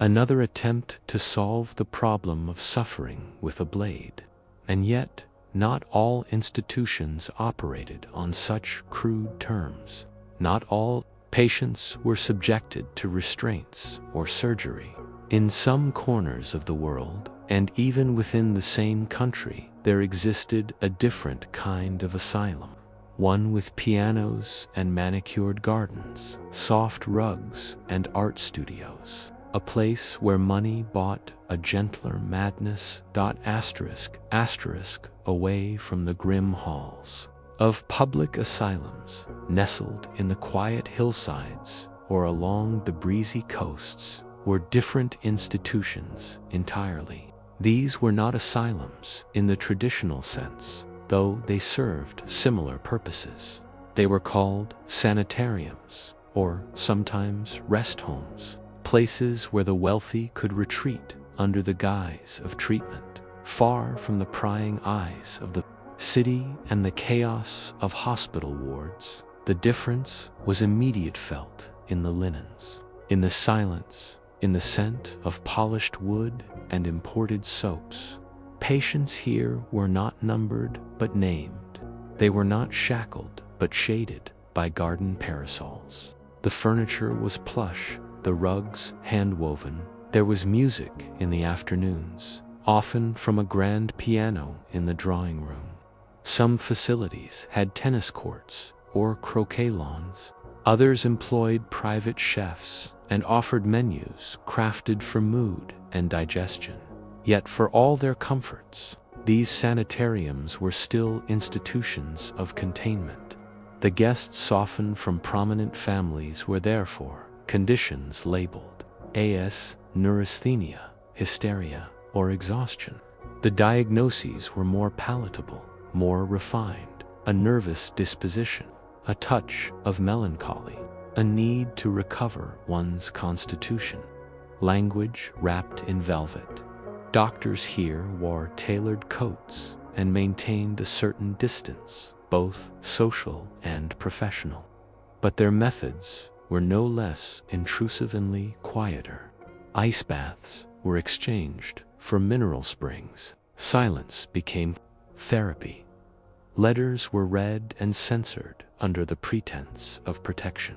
another attempt to solve the problem of suffering with a blade. And yet, not all institutions operated on such crude terms. Not all patients were subjected to restraints or surgery. In some corners of the world, and even within the same country, there existed a different kind of asylum. One with pianos and manicured gardens, soft rugs and art studios. A place where money bought a gentler madness. Away from the grim halls of public asylums, nestled in the quiet hillsides or along the breezy coasts, were different institutions entirely. These were not asylums in the traditional sense, though they served similar purposes. They were called sanitariums, or sometimes rest homes, places where the wealthy could retreat under the guise of treatment, far from the prying eyes of the city and the chaos of hospital wards. The difference was immediate, felt in the linens, in the silence, in the scent of polished wood and imported soaps. Patients here were not numbered but named. They were not shackled but shaded by garden parasols. The furniture was plush, the rugs hand-woven. There was music in the afternoons, often from a grand piano in the drawing room. Some facilities had tennis courts or croquet lawns. Others employed private chefs and offered menus crafted for mood and digestion. Yet for all their comforts, these sanitariums were still institutions of containment. The guests often from prominent families were therefore conditions labeled AS, neurasthenia, hysteria, or exhaustion. The diagnoses were more palatable, more refined: a nervous disposition, a touch of melancholy, a need to recover one's constitution. Language wrapped in velvet. Doctors here wore tailored coats and maintained a certain distance, both social and professional. But their methods were no less intrusive and quieter. Ice baths were exchanged for mineral springs. Silence became therapy. Letters were read and censored under the pretense of protection.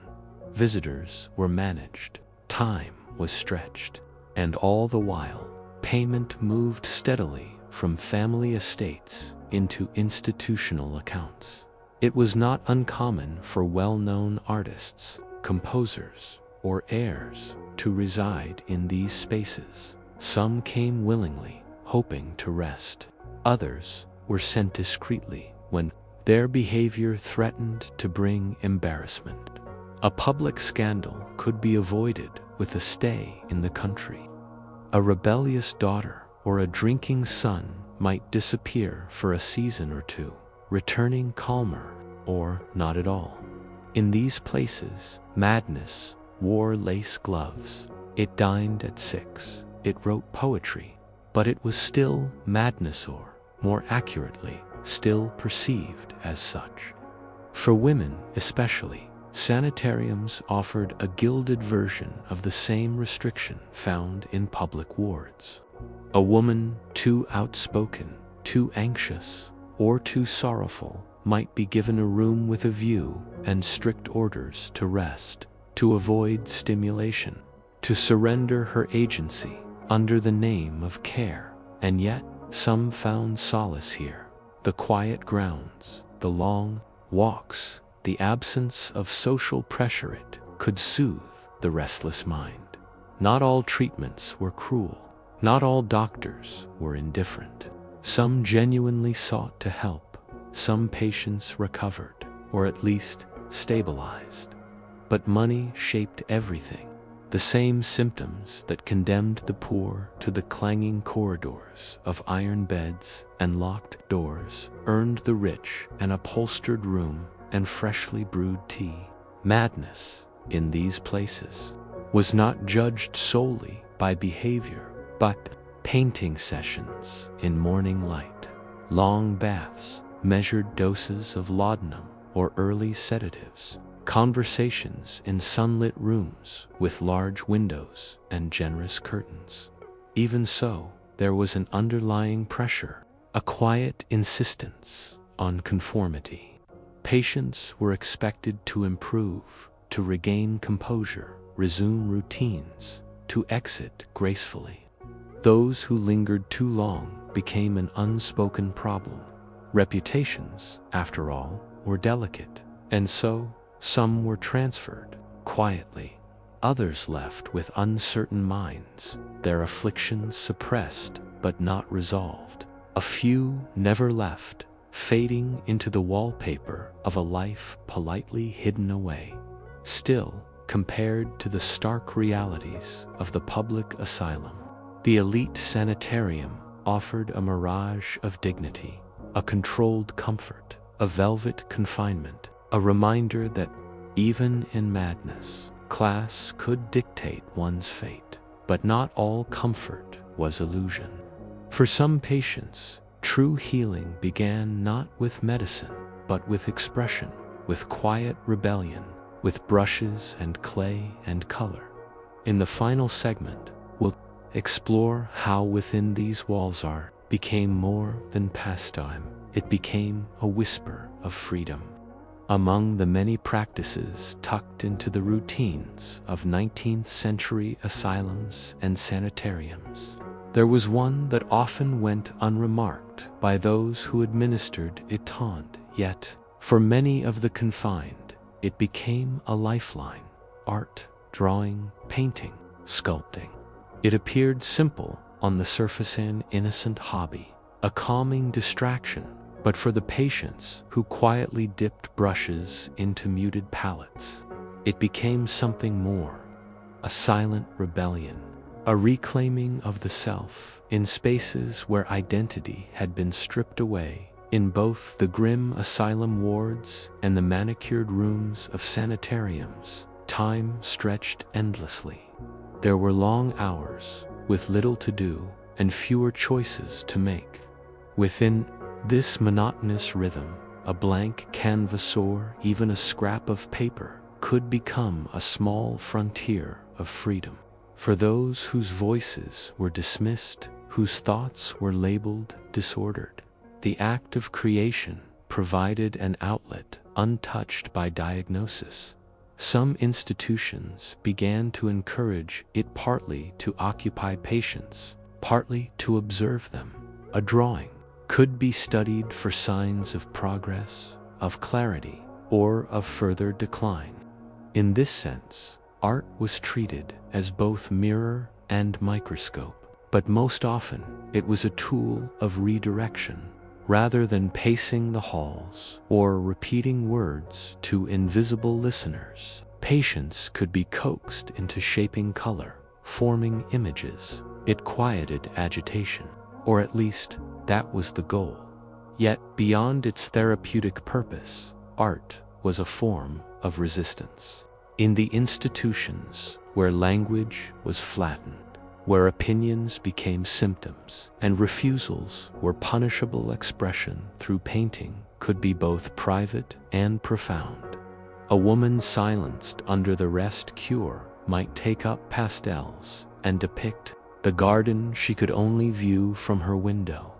Visitors were managed. Time was stretched. And all the while, payment moved steadily from family estates into institutional accounts. It was not uncommon for well-known artists, composers, or heirs to reside in these spaces. Some came willingly, hoping to rest. Others were sent discreetly when their behavior threatened to bring embarrassment. A public scandal could be avoided with a stay in the country. A rebellious daughter or a drinking son might disappear for a season or two, returning calmer or not at all. In these places, madness wore lace gloves. It dined at 6. It wrote poetry, but it was still madness, or, more accurately, still perceived as such. For women especially, sanitariums offered a gilded version of the same restriction found in public wards. A woman too outspoken, too anxious, or too sorrowful might be given a room with a view and strict orders to rest, to avoid stimulation, to surrender her agency under the name of care. And yet, some found solace here. The quiet grounds, the long walks, the absence of social pressure, it could soothe the restless mind. Not all treatments were cruel. Not all doctors were indifferent. Some genuinely sought to help. Some patients recovered, or at least stabilized. But money shaped everything. The same symptoms that condemned the poor to the clanging corridors of iron beds and locked doors earned the rich an upholstered room and freshly brewed tea. Madness in these places was not judged solely by behavior, but painting sessions in morning light, long baths, measured doses of laudanum or early sedatives, conversations in sunlit rooms with large windows and generous curtains. Even so, there was an underlying pressure, a quiet insistence on conformity. Patients were expected to improve, to regain composure, resume routines, to exit gracefully. Those who lingered too long became an unspoken problem. Reputations, after all, were delicate, and so some were transferred quietly. Others left with uncertain minds, their afflictions suppressed but not resolved. A few never left, fading into the wallpaper of a life politely hidden away. Still, compared to the stark realities of the public asylum, the elite sanitarium offered a mirage of dignity, a controlled comfort, a velvet confinement, a reminder that even in madness, class could dictate one's fate. But not all comfort was illusion. For some patients, true healing began not with medicine, but with expression, with quiet rebellion, with brushes and clay and color. In the final segment, we'll explore how within these walls art became more than pastime. It became a whisper of freedom. Among the many practices tucked into the routines of 19th century asylums and sanitariums, there was one that often went unremarked by those who administered it, yet, for many of the confined, it became a lifeline: art, drawing, painting, sculpting. It appeared simple on the surface, an innocent hobby, a calming distraction, but for the patients who quietly dipped brushes into muted palettes, it became something more: a silent rebellion, a reclaiming of the self in spaces where identity had been stripped away. In both the grim asylum wards and the manicured rooms of sanitariums, time stretched endlessly. There were long hours, with little to do and fewer choices to make. Within this monotonous rhythm, a blank canvas or even a scrap of paper could become a small frontier of freedom. For those whose voices were dismissed, whose thoughts were labeled disordered, the act of creation provided an outlet untouched by diagnosis. Some institutions began to encourage it, partly to occupy patients, partly to observe them. A drawing could be studied for signs of progress, of clarity, or of further decline. In this sense, art was treated as both mirror and microscope, but most often it was a tool of redirection. Rather than pacing the halls or repeating words to invisible listeners, patients could be coaxed into shaping color, forming images. It quieted agitation, or at least that was the goal. Yet, beyond its therapeutic purpose, art was a form of resistance. In the institutions where language was flattened, where opinions became symptoms and refusals were punishable, expression through painting could be both private and profound. A woman silenced under the rest cure might take up pastels and depict the garden she could only view from her window.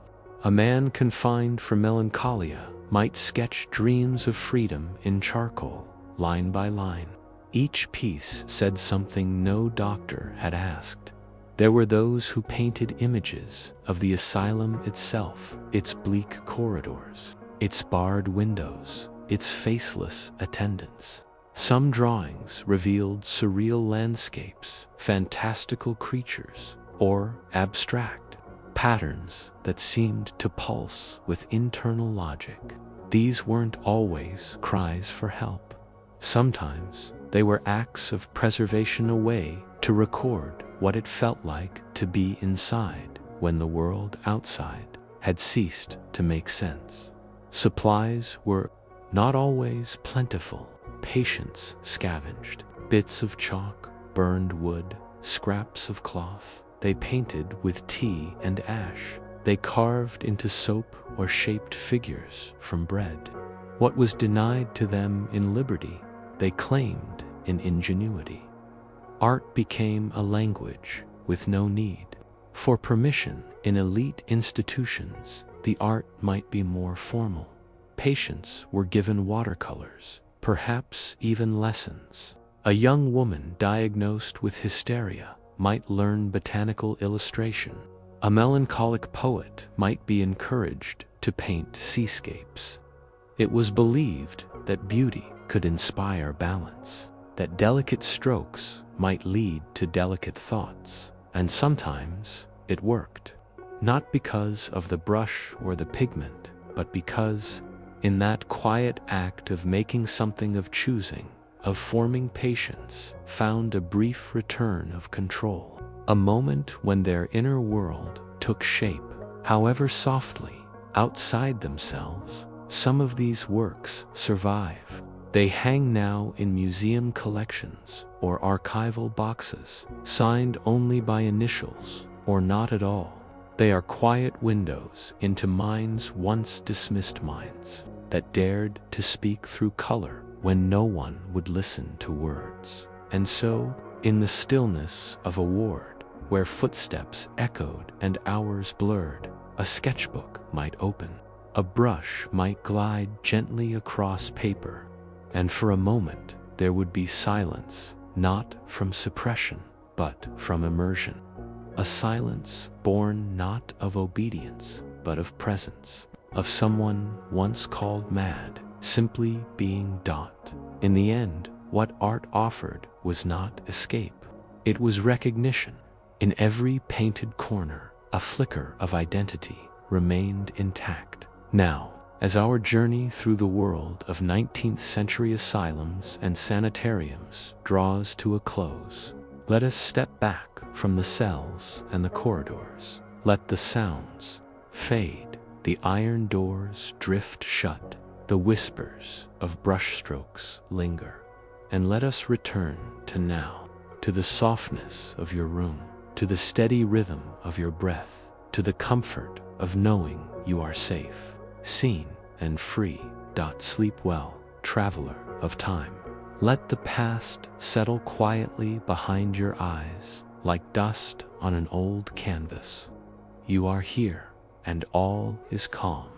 A man confined for melancholia might sketch dreams of freedom in charcoal, line by line. Each piece said something no doctor had asked. There were those who painted images of the asylum itself, its bleak corridors, its barred windows, its faceless attendants. Some drawings revealed surreal landscapes, fantastical creatures, or abstract patterns that seemed to pulse with internal logic. These weren't always cries for help. Sometimes they were acts of preservation, a way to record what it felt like to be inside when the world outside had ceased to make sense. Supplies were not always plentiful. Patients scavenged bits of chalk, burned wood, scraps of cloth. They painted with tea and ash. They carved into soap or shaped figures from bread. What was denied to them in liberty, they claimed in ingenuity. Art became a language with no need for permission. In elite institutions, the art might be more formal. Patients were given watercolors, perhaps even lessons. A young woman diagnosed with hysteria might learn botanical illustration. A melancholic poet might be encouraged to paint seascapes. It was believed that beauty could inspire balance, that delicate strokes might lead to delicate thoughts, and sometimes it worked. Not because of the brush or the pigment, but because, in that quiet act of making something, of choosing, of forming, patients found a brief return of control, a moment when their inner world took shape, however softly, outside themselves. Some of these works survive. They hang now in museum collections or archival boxes, signed only by initials or not at all. They are quiet windows into minds once dismissed, minds that dared to speak through color when no one would listen to words. And so, In the stillness of a ward, where footsteps echoed and hours blurred, a sketchbook might open. A brush might glide gently across paper, and for a moment there would be silence, not from suppression, but from immersion. A silence born not of obedience, but of presence, of someone once called mad, simply being dot. In the end, what art offered was not escape. It was recognition. In every painted corner, a flicker of identity remained intact. Now, as our journey through the world of 19th century asylums and sanitariums draws to a close, let us step back from the cells and the corridors. Let the sounds fade, the iron doors drift shut, the whispers of brushstrokes linger, and let us return to now, to the softness of your room, to the steady rhythm of your breath, to the comfort of knowing you are safe, seen and free. Sleep well, traveler of time. Let the past settle quietly behind your eyes, like dust on an old canvas. You are here, and all is calm.